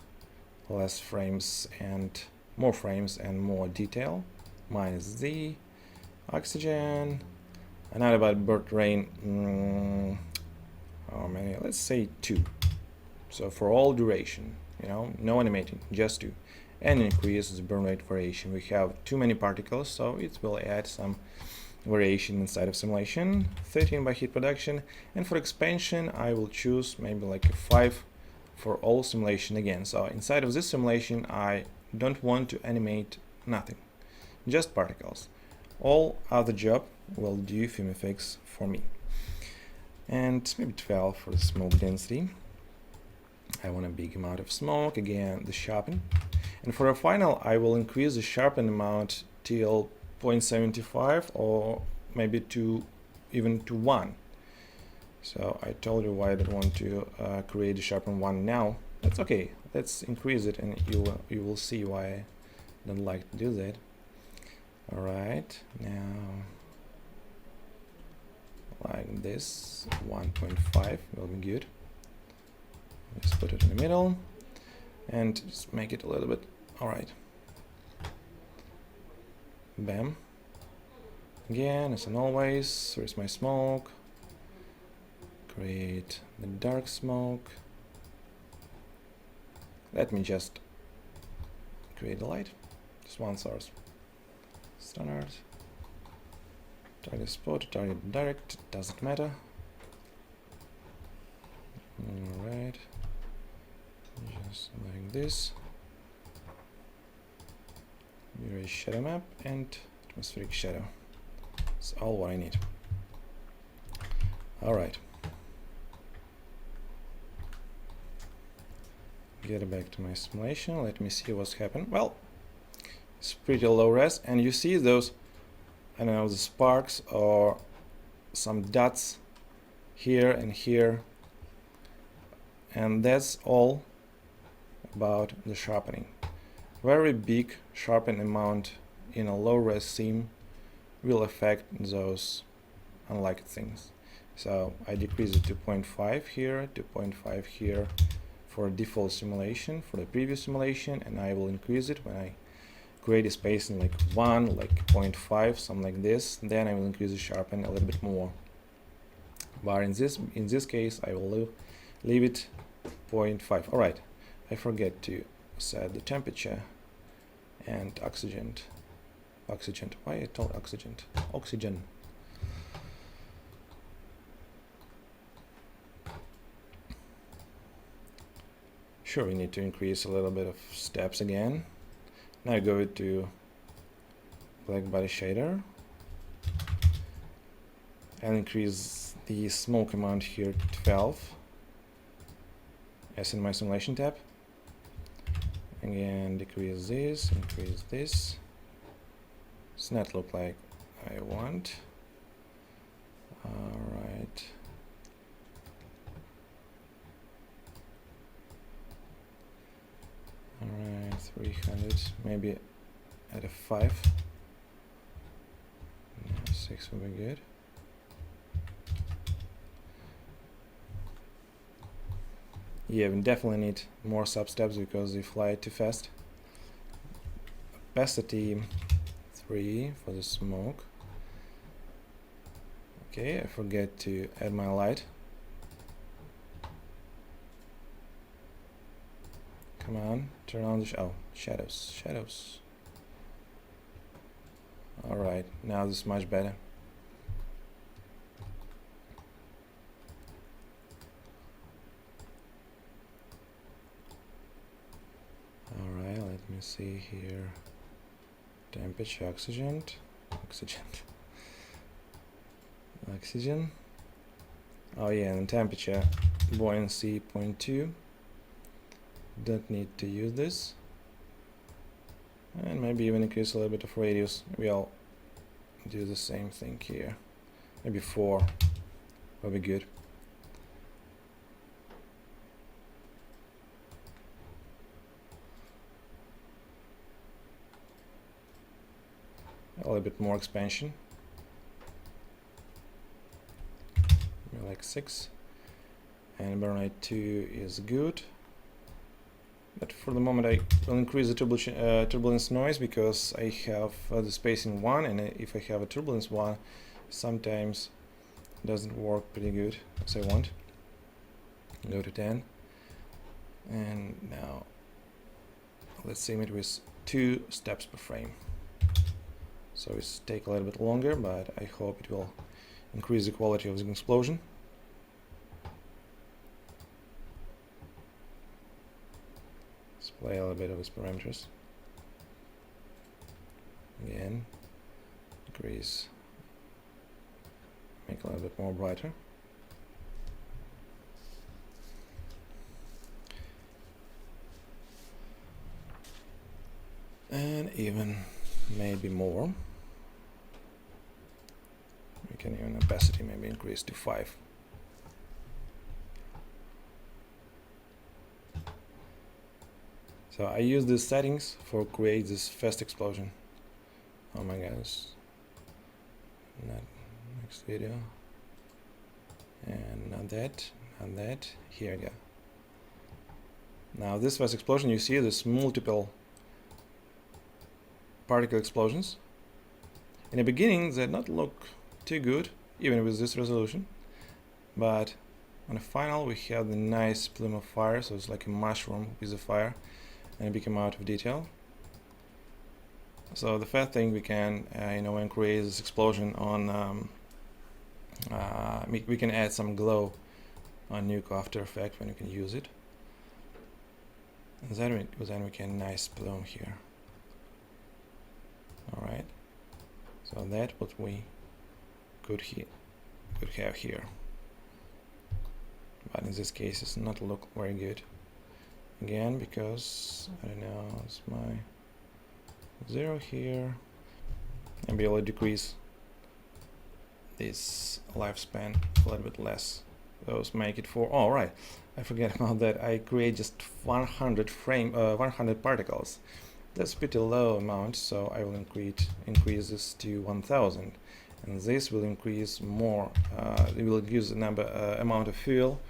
less frames and more detail, minus the oxygen. And now about bird rain, how many? Let's say 2. So for all duration, no animating, just 2. And increase the burn rate variation. We have too many particles, so it will add some variation inside of simulation. 13 by heat production. And for expansion, I will choose maybe like a 5 for all simulation again. So inside of this simulation, I don't want to animate nothing, just particles. All other job will do FumeFX for me. And maybe 12 for the smoke density. I want a big amount of smoke, again the sharpen. And for a final, I will increase the sharpen amount till 0.75 or maybe even to 1. So I told you why I don't want to create a sharpen 1 now. That's okay. Let's increase it, and you will see why I don't like to do that. All right, now like this, 1.5 will be good. Let's put it in the middle and just make it a little bit. All right. Bam. Again, as in always, where's my smoke? Create the dark smoke. Let me just create the light. Just one source. Standard. Target spot, target direct, doesn't matter. Alright. Just like this. Erase shadow map and atmospheric shadow. That's all what I need. Alright. Get back to my simulation. Let me see what's happened. Well, it's pretty low res, and you see those, I don't know, the sparks or some dots here and here, and that's all about the sharpening. Very big sharpen amount in a low res scene will affect those unliked things. So I decrease it to 0.5 here, to 0.5 here for default simulation, for the previous simulation, and I will increase it when I create a space in like 1, like 0.5, something like this. Then I will increase the sharpen a little bit more. But in this case, I will leave it 0.5. All right, I forget to set the temperature and oxygen. Why I told oxygen? Oxygen. Sure, we need to increase a little bit of steps again. Now I go to black body shader and increase the smoke amount here to 12, as in my simulation tab. Again, decrease this, increase this. Does not look like I want. All right. Alright, 300, maybe at a 5. No, 6 will be good. Yeah, we definitely need more sub-steps because they fly too fast. Opacity 3 for the smoke. Okay, I forget to add my light. Come on, turn on the shadows. Alright, now this is much better. Alright, let me see here. Temperature, oxygen. Oh yeah, and temperature, buoyancy 0.2. Don't need to use this, and maybe even increase a little bit of radius. We'll do the same thing here. Maybe 4 will be good. A little bit more expansion. like 6, and burn rate 2 is good. But for the moment I will increase the turbulence noise because I have the spacing 1, and if I have a turbulence 1, sometimes it doesn't work pretty good as I want. Go to 10, and now let's sim it with 2 steps per frame. So it's take a little bit longer, but I hope it will increase the quality of the explosion. Let's play a little bit of its parameters. Again, increase, make a little bit more brighter. And even maybe more. We can even opacity maybe increase to 5. So I use these settings for create this fast explosion. Oh my gosh. Next video. And not that, not that. Here we go. Now this fast explosion, you see this multiple particle explosions. In the beginning they not look too good, even with this resolution, but on the final we have the nice plume of fire, so it's like a mushroom with a fire, and it became out of detail. So the first thing we can increase this explosion on we can add some glow on Nuke After Effects when you can use it, and then we can nice plume here. Alright, so that's what we could have here, but in this case it's not look very good, again because I don't know, it's my 0 here, and be able to decrease this lifespan a little bit less. Those make it for, oh right, I forget about that, I create just 100 particles. That's pretty low amount, so I will increase this to 1000, and this will increase more. It will use the amount of fuel,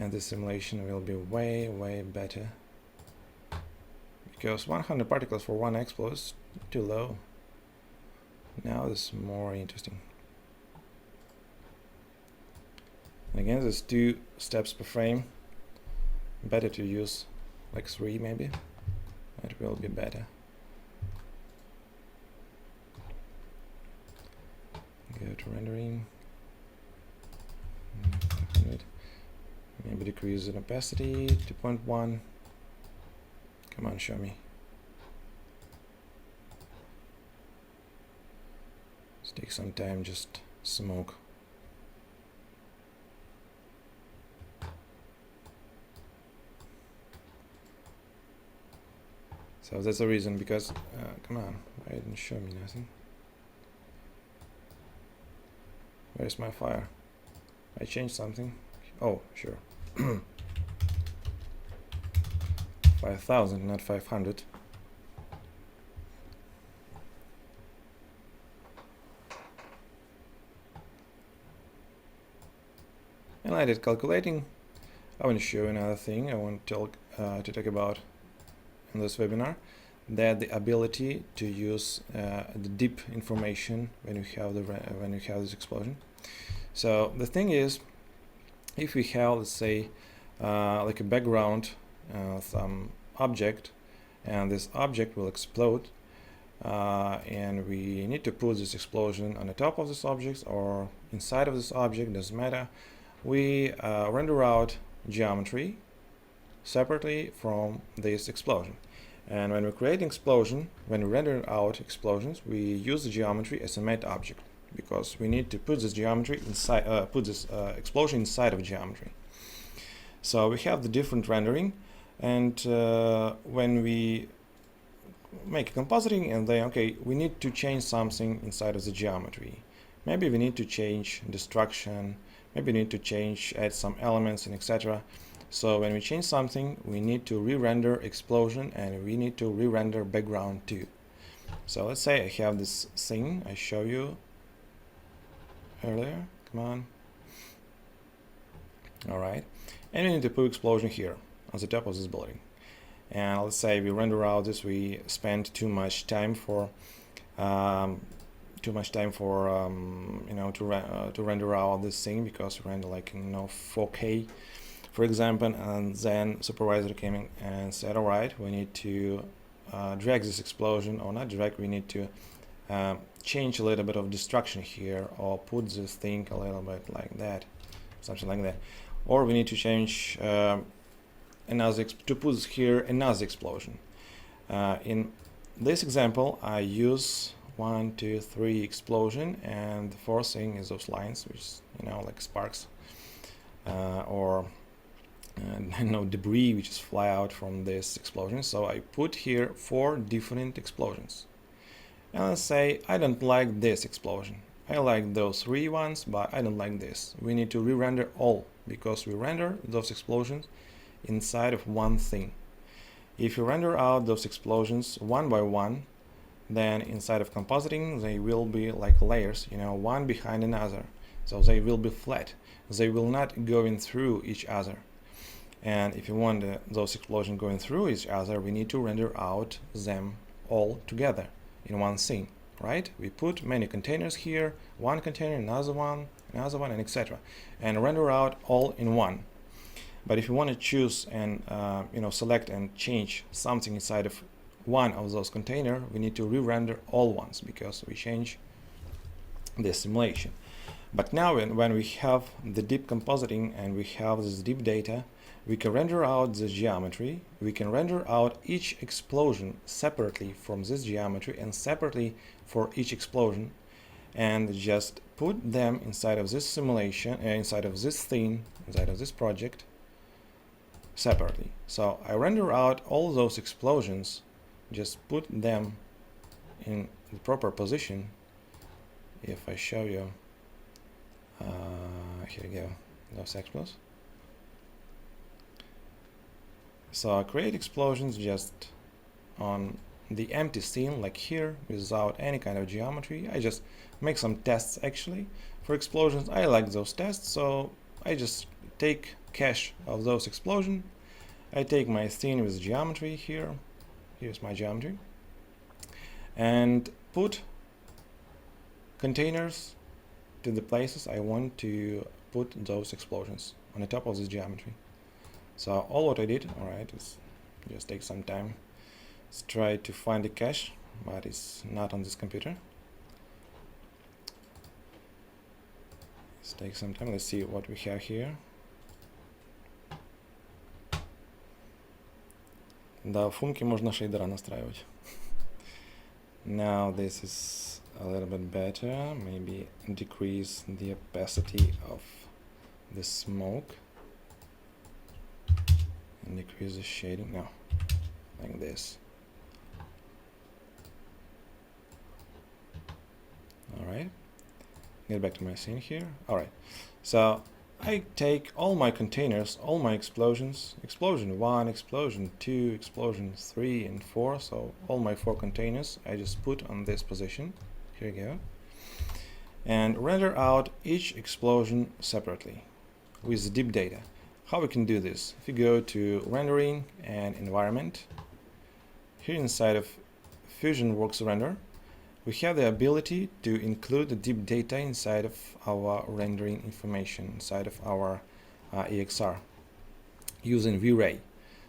and the simulation will be way better, because 100 particles for one explode is too low. Now this is more interesting. Again, there's 2 steps per frame. Better to use like 3 maybe. It will be better. Go to rendering. 500. Maybe decrease the opacity to 0.1. Come on, show me. Let's take some time, just smoke. So that's the reason, because come on, why didn't show me nothing? Where's my fire? I changed something. Oh, sure. 5000, not 500. And I did calculating. I want to show you another thing I want to talk about in this webinar, that the ability to use the deep information when you have this explosion. So the thing is, if we have, let's say, like a background, some object, and this object will explode, and we need to put this explosion on the top of this object or inside of this object, doesn't matter. We render out geometry separately from this explosion, and when we create an explosion, when we render out explosions, we use the geometry as a matte object, because we need to put this geometry inside, explosion inside of geometry. So we have the different rendering, and when we make a compositing and then we need to change something inside of the geometry. Maybe we need to change destruction, maybe we need to add some elements and etc. So when we change something, we need to re-render explosion, and we need to re-render background too. So let's say I have this thing I show you earlier. Come on. All right, and we need to put explosion here on the top of this building. And let's say we render out this, we spend too much time for you know, to render out this thing, because we render like 4K, for example, and then supervisor came in and said, all right, we need to drag this explosion, or not drag, we need to change a little bit of destruction here, or put this thing a little bit like that, something like that, or we need to change to put here another explosion. In this example, I use 1, 2, 3 explosion, and the fourth thing is those lines, which like sparks or debris which is fly out from this explosion. So I put here 4 different explosions, and let's say I don't like this explosion. I like those 3 ones, but I don't like this. We need to re-render all, because we render those explosions inside of one thing. If you render out those explosions one by one, then inside of compositing they will be like layers, one behind another. So they will be flat. They will not going through each other. And if you want those explosions going through each other, we need to render out them all together in one thing, right? We put many containers here, one container, another one, and etc. and render out all in one. But if you want to choose and select and change something inside of one of those containers, we need to re-render all ones, because we change the simulation. But now when we have the deep compositing and we have this deep data, we can render out the geometry, we can render out each explosion separately from this geometry and separately for each explosion, and just put them inside of this simulation, inside of this thing, inside of this project, separately. So I render out all those explosions, just put them in the proper position. If I show you, here we go, those explosions. So I create explosions just on the empty scene, like here, without any kind of geometry. I just make some tests actually for explosions. I like those tests, so I just take cache of those explosions. I take my scene with geometry here. Here's my geometry, and put containers to the places I want to put those explosions on the top of this geometry. So all what I did, alright, is just take some time. Let's try to find the cache, but it's not on this computer. Let's take some time. Let's see what we have here. Да, в фумке можно шейдера настраивать. Now this is a little bit better. Maybe decrease the opacity of the smoke and decrease the shading. No, like this. Alright, get back to my scene here. Alright, so I take all my containers, all my explosions, explosion 1, explosion 2, explosion 3 and 4, so all my 4 containers I just put on this position. Here we go. And render out each explosion separately with deep data. How we can do this? If you go to rendering and environment, here inside of FumeFX render, we have the ability to include the deep data inside of our rendering information, inside of our EXR, using V-Ray.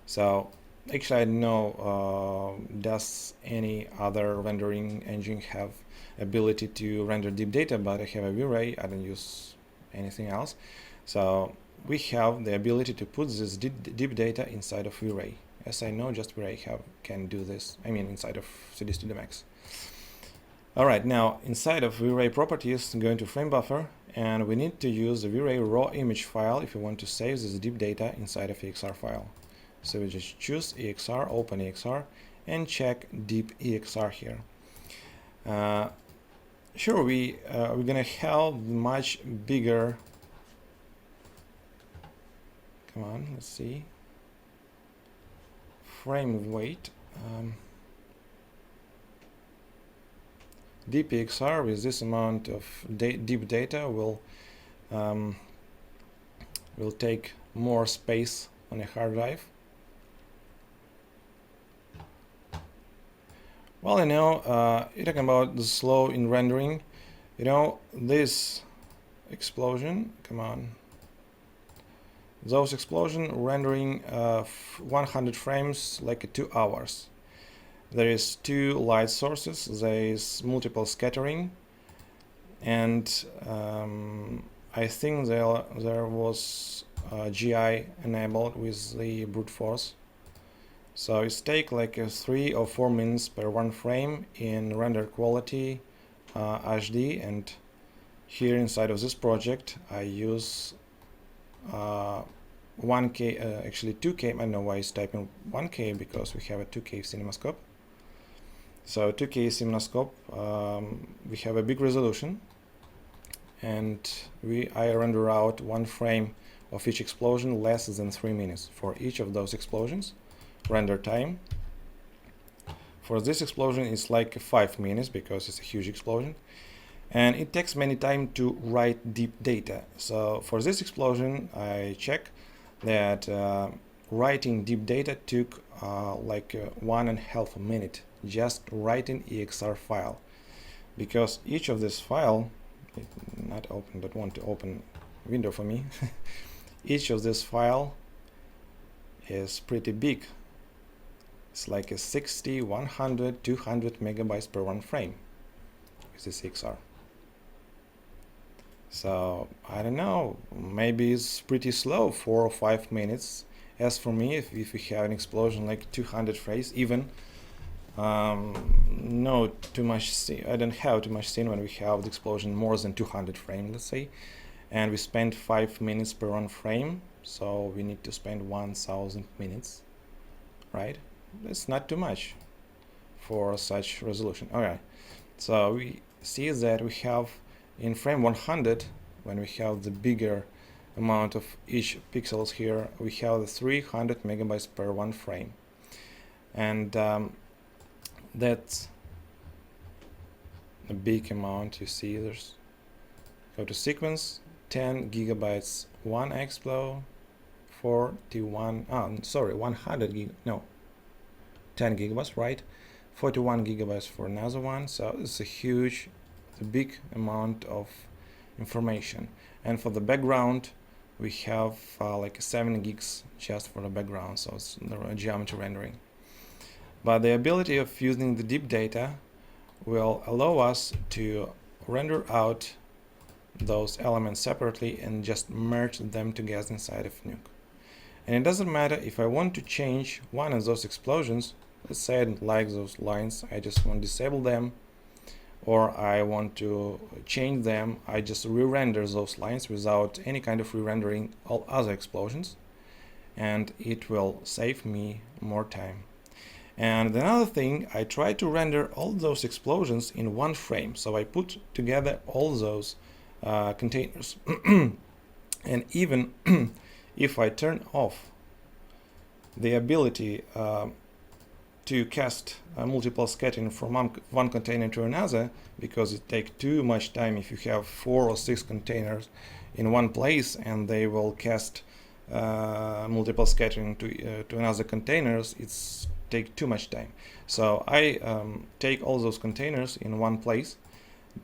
So actually I don't know, does any other rendering engine have ability to render deep data, but I have a V-Ray, I don't use anything else. So we have the ability to put this deep data inside of V-Ray. As I know, just V-Ray can do this, I mean inside of CD Studio Max. Alright, now inside of V-Ray properties, go into frame buffer, and we need to use the V-Ray raw image file if you want to save this deep data inside of EXR file. So we just choose EXR, open EXR, and check deep EXR here. Sure, we're gonna have much bigger. Come on, let's see. Frame weight. Deep EXR with this amount of deep data will will take more space on a hard drive. Well, you're talking about the slow in rendering. This explosion, come on. Those explosion rendering 100 frames like 2 hours. There is 2 light sources, there is multiple scattering, and I think there was GI enabled with the brute force. So it's take like 3 or 4 minutes per one frame in render quality HD, and here inside of this project I use 1K, actually 2K. I don't know why it's typing 1K, because we have a 2K CinemaScope. So 2K CinemaScope, we have a big resolution, and I render out one frame of each explosion less than 3 minutes for each of those explosions. Render time for this explosion is like 5 minutes because it's a huge explosion, and it takes many time to write deep data. So for this explosion I check that writing deep data took like 1.5 minutes just writing EXR file, because each of this file, don't want to open window for me. Each of this file is pretty big. It's like a 60, 100, 200 megabytes per one frame with this EXR. So I don't know, maybe it's pretty slow, 4 or 5 minutes. As for me, if we have an explosion like 200 frames, even no too much scene. I don't have too much scene when we have the explosion more than 200 frames, let's say, and we spend 5 minutes per one frame, so we need to spend 1000 minutes, right? That's not too much for such resolution. Alright, so we see that we have in frame 100, when we have the bigger amount of each pixels here, we have the 300 megabytes per one frame, and that's a big amount. You see, there's go to sequence, 10 gigabytes one explo, 100 gig, no, 10 gigabytes, right? 41 gigabytes for another one. So it's a big amount of information. And for the background, we have like 7 gigs just for the background, so it's the geometry rendering. But the ability of using the deep data will allow us to render out those elements separately and just merge them together inside of Nuke. And it doesn't matter if I want to change one of those explosions. Let's say I don't like those lines, I just want to disable them, or I want to change them. I just re-render those lines without any kind of re-rendering all other explosions, and it will save me more time. And another thing, I try to render all those explosions in one frame, so I put together all those containers. And even if I turn off the ability to cast multiple scattering from one container to another, because it takes too much time if you have 4 or 6 containers in one place and they will cast multiple scattering to another containers, it's take too much time. So I take all those containers in one place,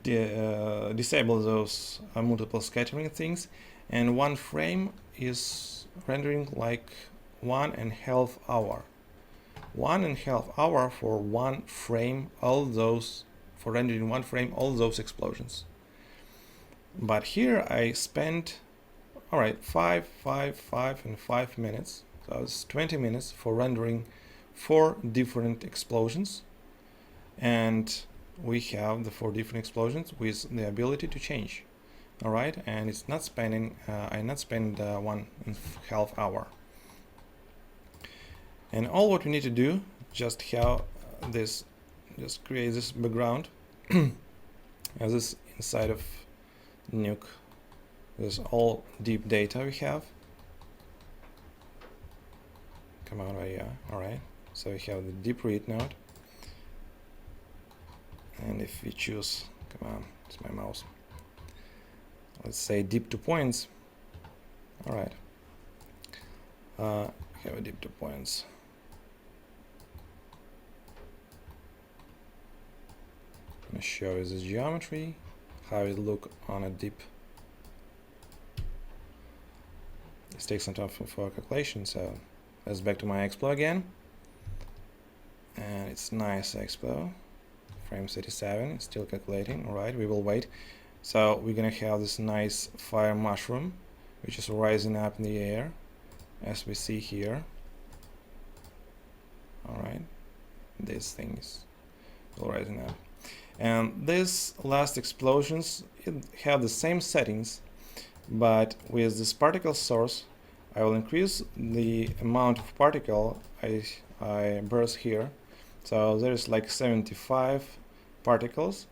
disable those multiple scattering things, and one frame is rendering like 1.5 hours. 1.5 hours for one frame, for rendering one frame all those explosions. But here I spent, alright, 5 and 5 minutes, so it's 20 minutes for rendering 4 different explosions, and we have the 4 different explosions with the ability to change. Alright, and it's not spending, I not spend 1.5 hours. And all what we need to do, just have this, just create this background as this inside of Nuke. This all deep data we have. Come on, yeah, alright. So we have the deep read node. And if we choose, come on, it's my mouse. Let's say deep to points. Alright. have a dip to points. I'm gonna show you the geometry, how it look on a dip. Let's take some time for calculation. So let's back to my Explo again, and it's nice Explo. Frame 37, it's still calculating. All right, we will wait. So we're gonna have this nice fire mushroom, which is rising up in the air, as we see here. All right, these things will rising up, and these last explosions have the same settings, but with this particle source, I will increase the amount of particle I burst here. So there's like 75 particles,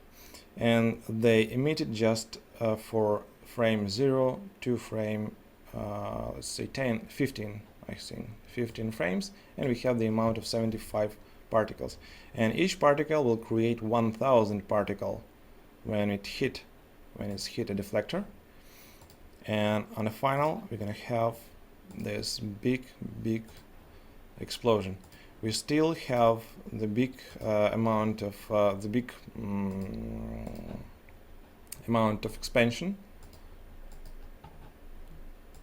and they emitted just for frame 0 to frame let's say 15, I think 15 frames, and we have the amount of 75 particles, and each particle will create 1000 particle when it's hit a deflector. And on the final, we're gonna have this big explosion. We still have the big amount of amount of expansion.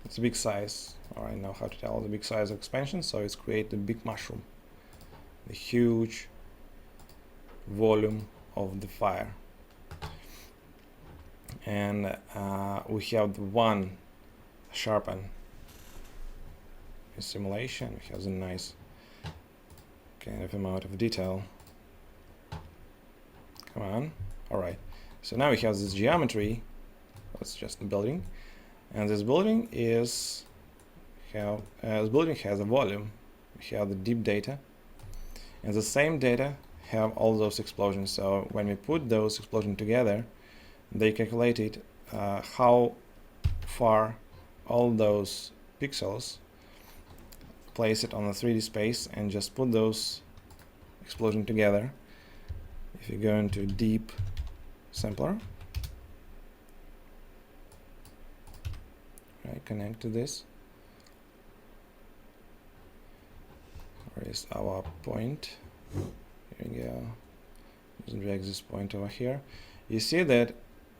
It's a big size. Or I know how to tell the big size of expansion. So it's create the big mushroom, the huge volume of the fire. And we have the one sharpen simulation. We have the nice kind of amount of detail. Come on. All right. So now we have this geometry. That's just the building, and this building is this building has a volume. We have the deep data, and the same data have all those explosions. So when we put those explosions together, they calculated how far all those pixels, place it on the 3D space, and just put those explosions together. If you go into deep sampler, right, connect to this. Where is our point? Here we go. Just drag this point over here. You see that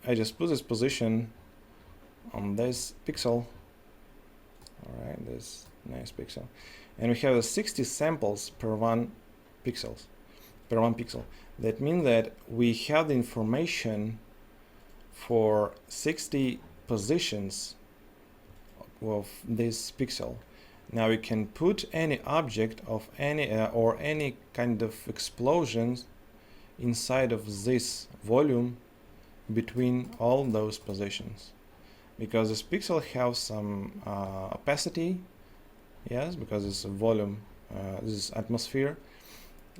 I just put this position on this pixel. All right, this nice pixel, and we have 60 samples per one pixel. That means that we have the information for 60 positions of this pixel. Now we can put any object of any or any kind of explosions inside of this volume between all those positions, because this pixel has some opacity, yes, because it's a volume, this is atmosphere.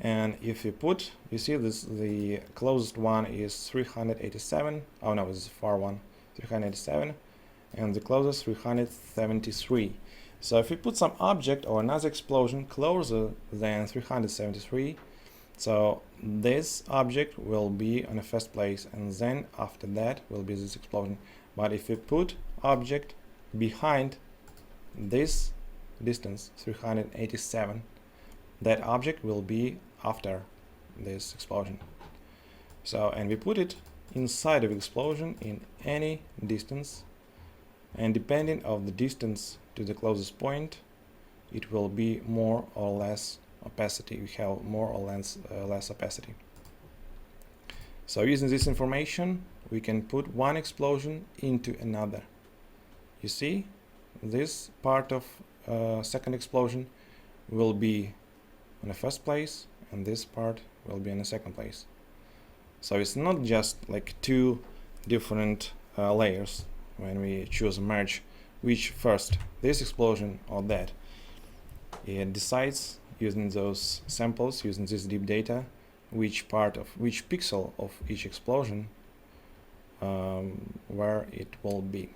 And if you put, you see this, the closest one is 387. Oh no, it's far one, 387, and the closest 373. So if you put some object or another explosion closer than 373, so this object will be on the first place, and then after that will be this explosion. But if you put object behind this distance, 387, that object will be after this explosion. So, and we put it inside of explosion in any distance, and depending of the distance to the closest point, it will be more or less opacity. We have more or less opacity. So using this information, we can put one explosion into another. You see, this part of second explosion will be in the first place, and this part will be in the second place. So it's not just like two different layers when we choose merge which first, this explosion or that. It decides using those samples, using this deep data, which part of which pixel of each explosion where it will be.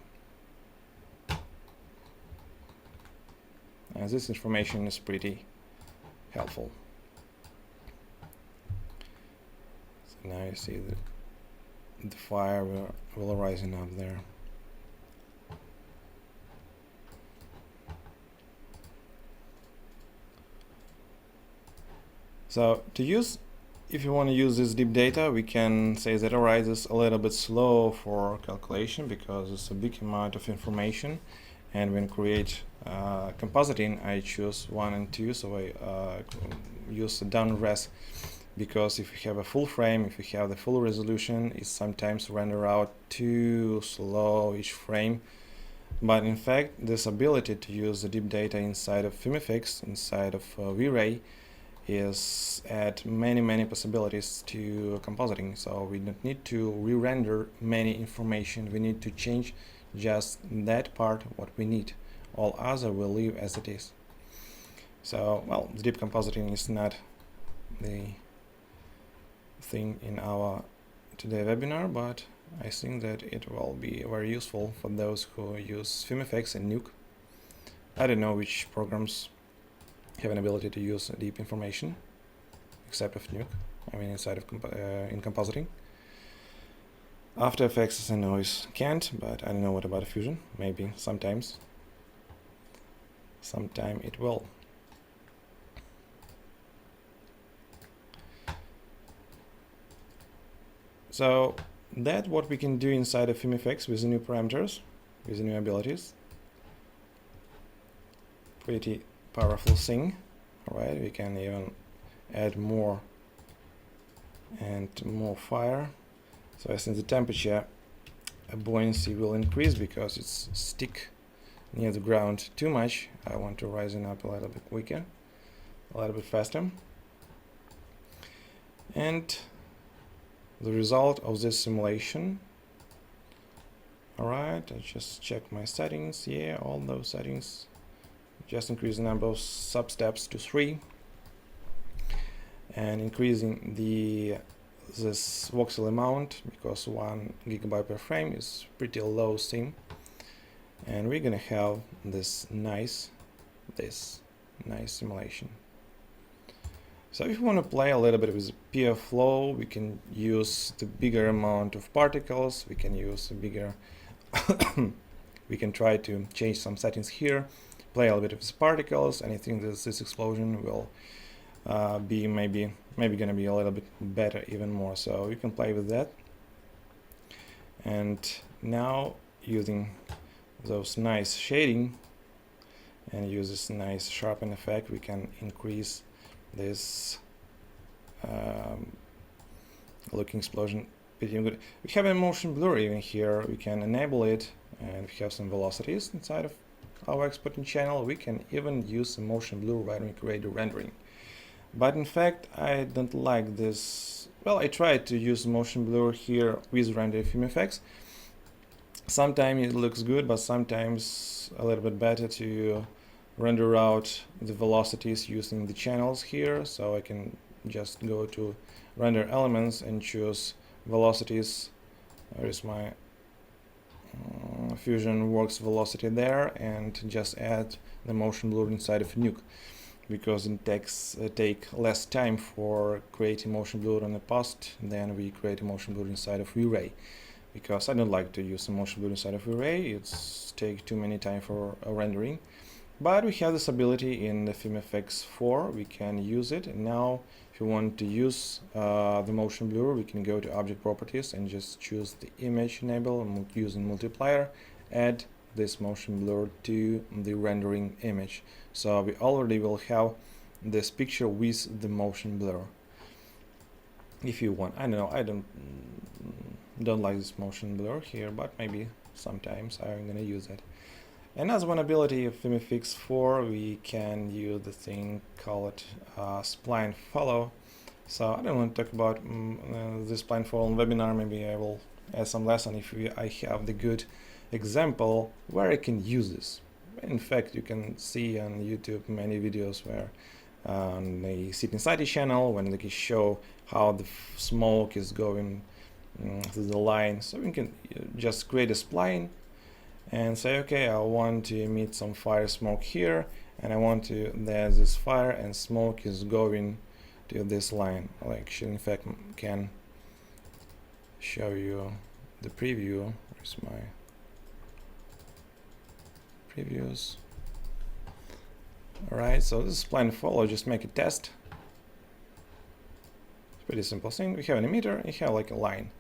And this information is pretty helpful. So now you see the fire will rising up there. So if you want to use this deep data, we can say that alright, it's a little bit slow for calculation because it's a big amount of information, and when create compositing, I choose 1 and 2, so I use the down res, because if you have a full frame, if you have the full resolution, it sometimes render out too slow each frame. But in fact, this ability to use the deep data inside of FumeFX, inside of V-Ray, is add many possibilities to compositing. So we don't need to re-render many information. We need to change just that part what we need. All other will leave as it is. So, well, the deep compositing is not the thing in our today webinar, but I think that it will be very useful for those who use FumeFX and Nuke. I don't know which programs have an ability to use deep information, except of Nuke. I mean, inside of in compositing. After Effects, I know it can't, but I don't know what about Fusion. Maybe sometimes. Sometime it will. So that's what we can do inside of FumeFX with the new parameters, with the new abilities. Pretty powerful thing. Alright, we can even add more and more fire. So I think the temperature buoyancy will increase because it's stick near the ground too much. I want to rise it up a little bit quicker, a little bit faster. And the result of this simulation. Alright, I just check my settings. Yeah, all those settings. Just increase the number of sub-steps to 3, and increasing this voxel amount, because 1 GB per frame is pretty low thing, and we're gonna have this nice simulation. So if you want to play a little bit with PF flow, we can use the bigger amount of particles, we can use a bigger we can try to change some settings here, play a little bit with the particles, and I think that this explosion will be maybe gonna be a little bit better even more. So you can play with that. And now using those nice shading and use this nice sharpen effect, we can increase this looking explosion pretty good. We have a motion blur even here, we can enable it, and we have some velocities inside of our exporting channel. We can even use a motion blur when we create the rendering. But in fact, I don't like this. Well, I tried to use motion blur here with render FumeFX. Sometimes it looks good, but sometimes a little bit better to render out the velocities using the channels here. So I can just go to render elements and choose velocities. Where is my Fusion Works velocity there, and just add the motion blur inside of Nuke, because it takes take less time for creating motion blur on the post than we create a motion blur inside of V-Ray, because I don't like to use a motion blur inside of V-Ray. It's take too many time for rendering. But we have this ability in the FumeFX 4, we can use it. And now if you want to use the motion blur, we can go to object properties and just choose the image enable, and using multiplier, add this motion blur to the rendering image. So we already will have this picture with the motion blur. If you want, I know I don't like this motion blur here, but maybe sometimes I'm gonna use it. Another one ability of FumeFX 4, we can use the thing called spline follow. So I don't want to talk about this spline follow in webinar. Maybe I will add some lesson if I have the good example where I can use this. In fact, you can see on YouTube many videos where they sit inside the channel when they can show how the smoke is going through the line. So we can just create a spline and say, okay, I want to emit some fire smoke here, and I want to that this fire and smoke is going to this line. I actually, in fact, can show you the preview. Where's my previews? Alright, so this is spline follow. Just make a test. Pretty simple thing. We have an emitter, we have like a line.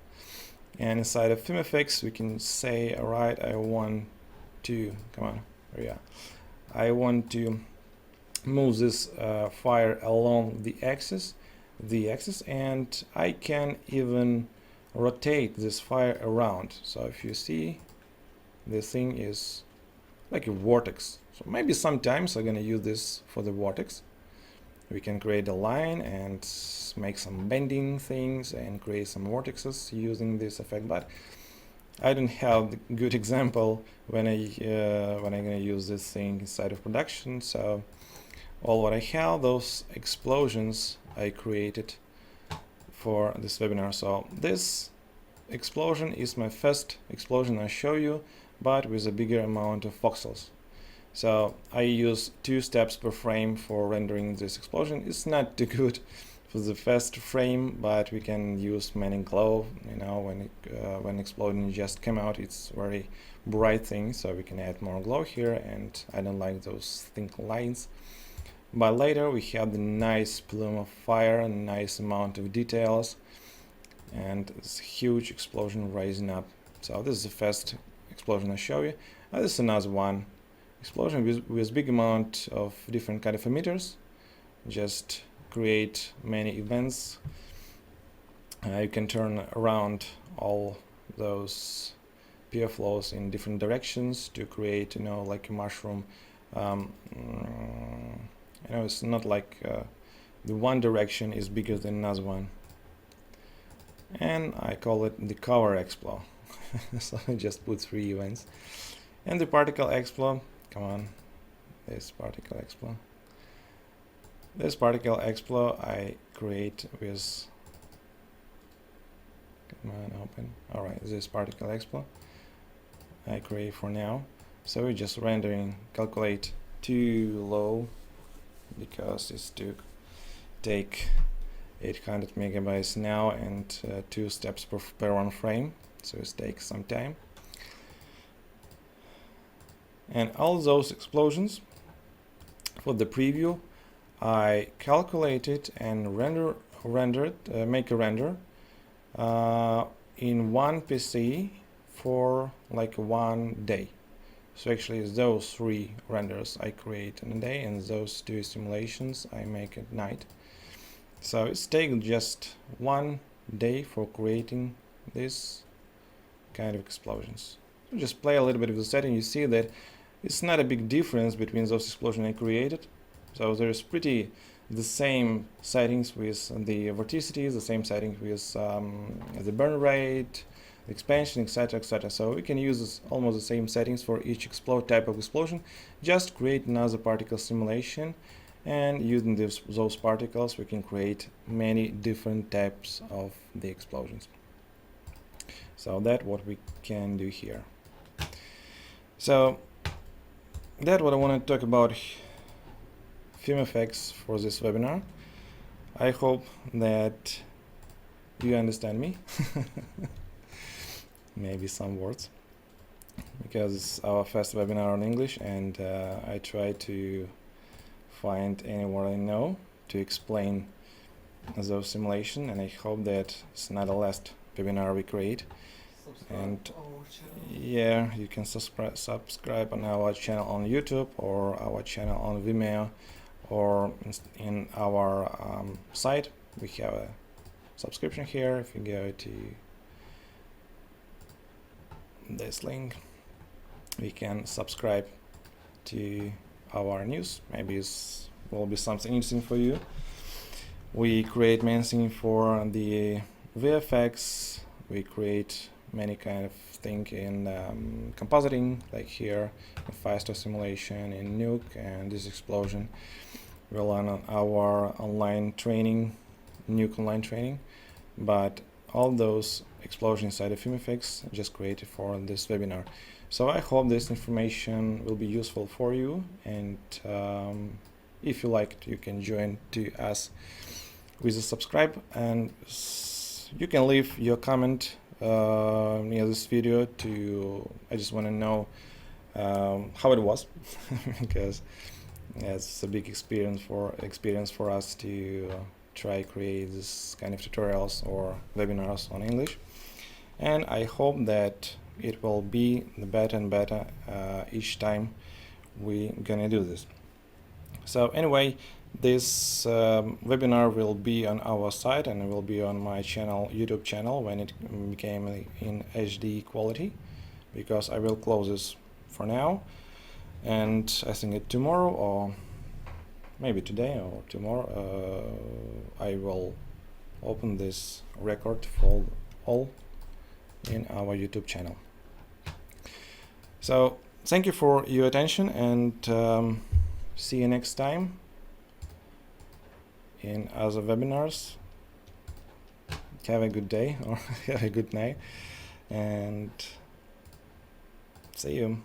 And inside of FumeFX, we can say, all right, I want to, come on, here we are. I want to move this fire along the axis, and I can even rotate this fire around. So if you see, this thing is like a vortex. So maybe sometimes I'm gonna use this for the vortex. We can create a line and make some bending things and create some vortexes using this effect, but I don't have the good example when I'm gonna use this thing inside of production. So all what I have, those explosions I created for this webinar. So this explosion is my first explosion I show you, but with a bigger amount of voxels. So I use 2 steps per frame for rendering this explosion. It's not too good for the first frame, but we can use many glow. You know, when explosion just came out, it's very bright thing, so we can add more glow here, and I don't like those thin lines. But later we have the nice plume of fire, a nice amount of details, and this huge explosion rising up. So this is the first explosion I show you. This is another one. Explosion with big amount of different kind of emitters. Just create many events. You can turn around all those PR flows in different directions to create, you know, like a mushroom. You know, it's not like the one direction is bigger than another one. And I call it the cover explo. So I just put 3 events. And the particle explo, come on, this particle explo. This particle explo I create with, come on, open. All right, this particle explo I create for now. So we're just rendering, calculate too low because it's to take 800 megabytes now and 2 steps per one frame. So it takes some time. And all those explosions for the preview, I calculated and make a render in one PC for like 1 day. So actually those 3 renders I create in a day, and those 2 simulations I make at night. So it's taken just 1 day for creating this kind of explosions. So just play a little bit with the setting. You see that it's not a big difference between those explosions I created. So there's pretty the same settings with the vorticity, the same settings with the burn rate, expansion, etc., etc. So we can use almost the same settings for each type of explosion. Just create another particle simulation, and using those particles we can create many different types of the explosions. So that's what we can do here. So that's what I want to talk about FumeFX for this webinar. I hope that you understand me. Maybe some words, because it's our first webinar in English, and I try to find any word I know to explain those simulation, and I hope that it's not the last webinar we create. And yeah, you can subscribe on our channel on YouTube or our channel on Vimeo, or in our site. We have a subscription here. If you go to this link, we can subscribe to our news. Maybe it will be something interesting for you. We create many things for the VFX. We create many kind of thing in compositing, like here, in 5-star simulation, in Nuke, and this explosion. We rely on our online training, Nuke online training, but all those explosions inside of FumeFX just created for this webinar. So I hope this information will be useful for you, and if you liked, you can join to us with a subscribe, and you can leave your comment near this video. I just want to know how it was, because it's a big experience for us to try create this kind of tutorials or webinars on English, and I hope that it will be the better and better each time we gonna do this. So anyway, this webinar will be on our site and it will be on my channel, YouTube channel, when it became in HD quality, because I will close this for now, and I think tomorrow or maybe today or tomorrow I will open this record for all in our YouTube channel. So thank you for your attention, and see you next time in other webinars. Have a good day or have a good night, and see you.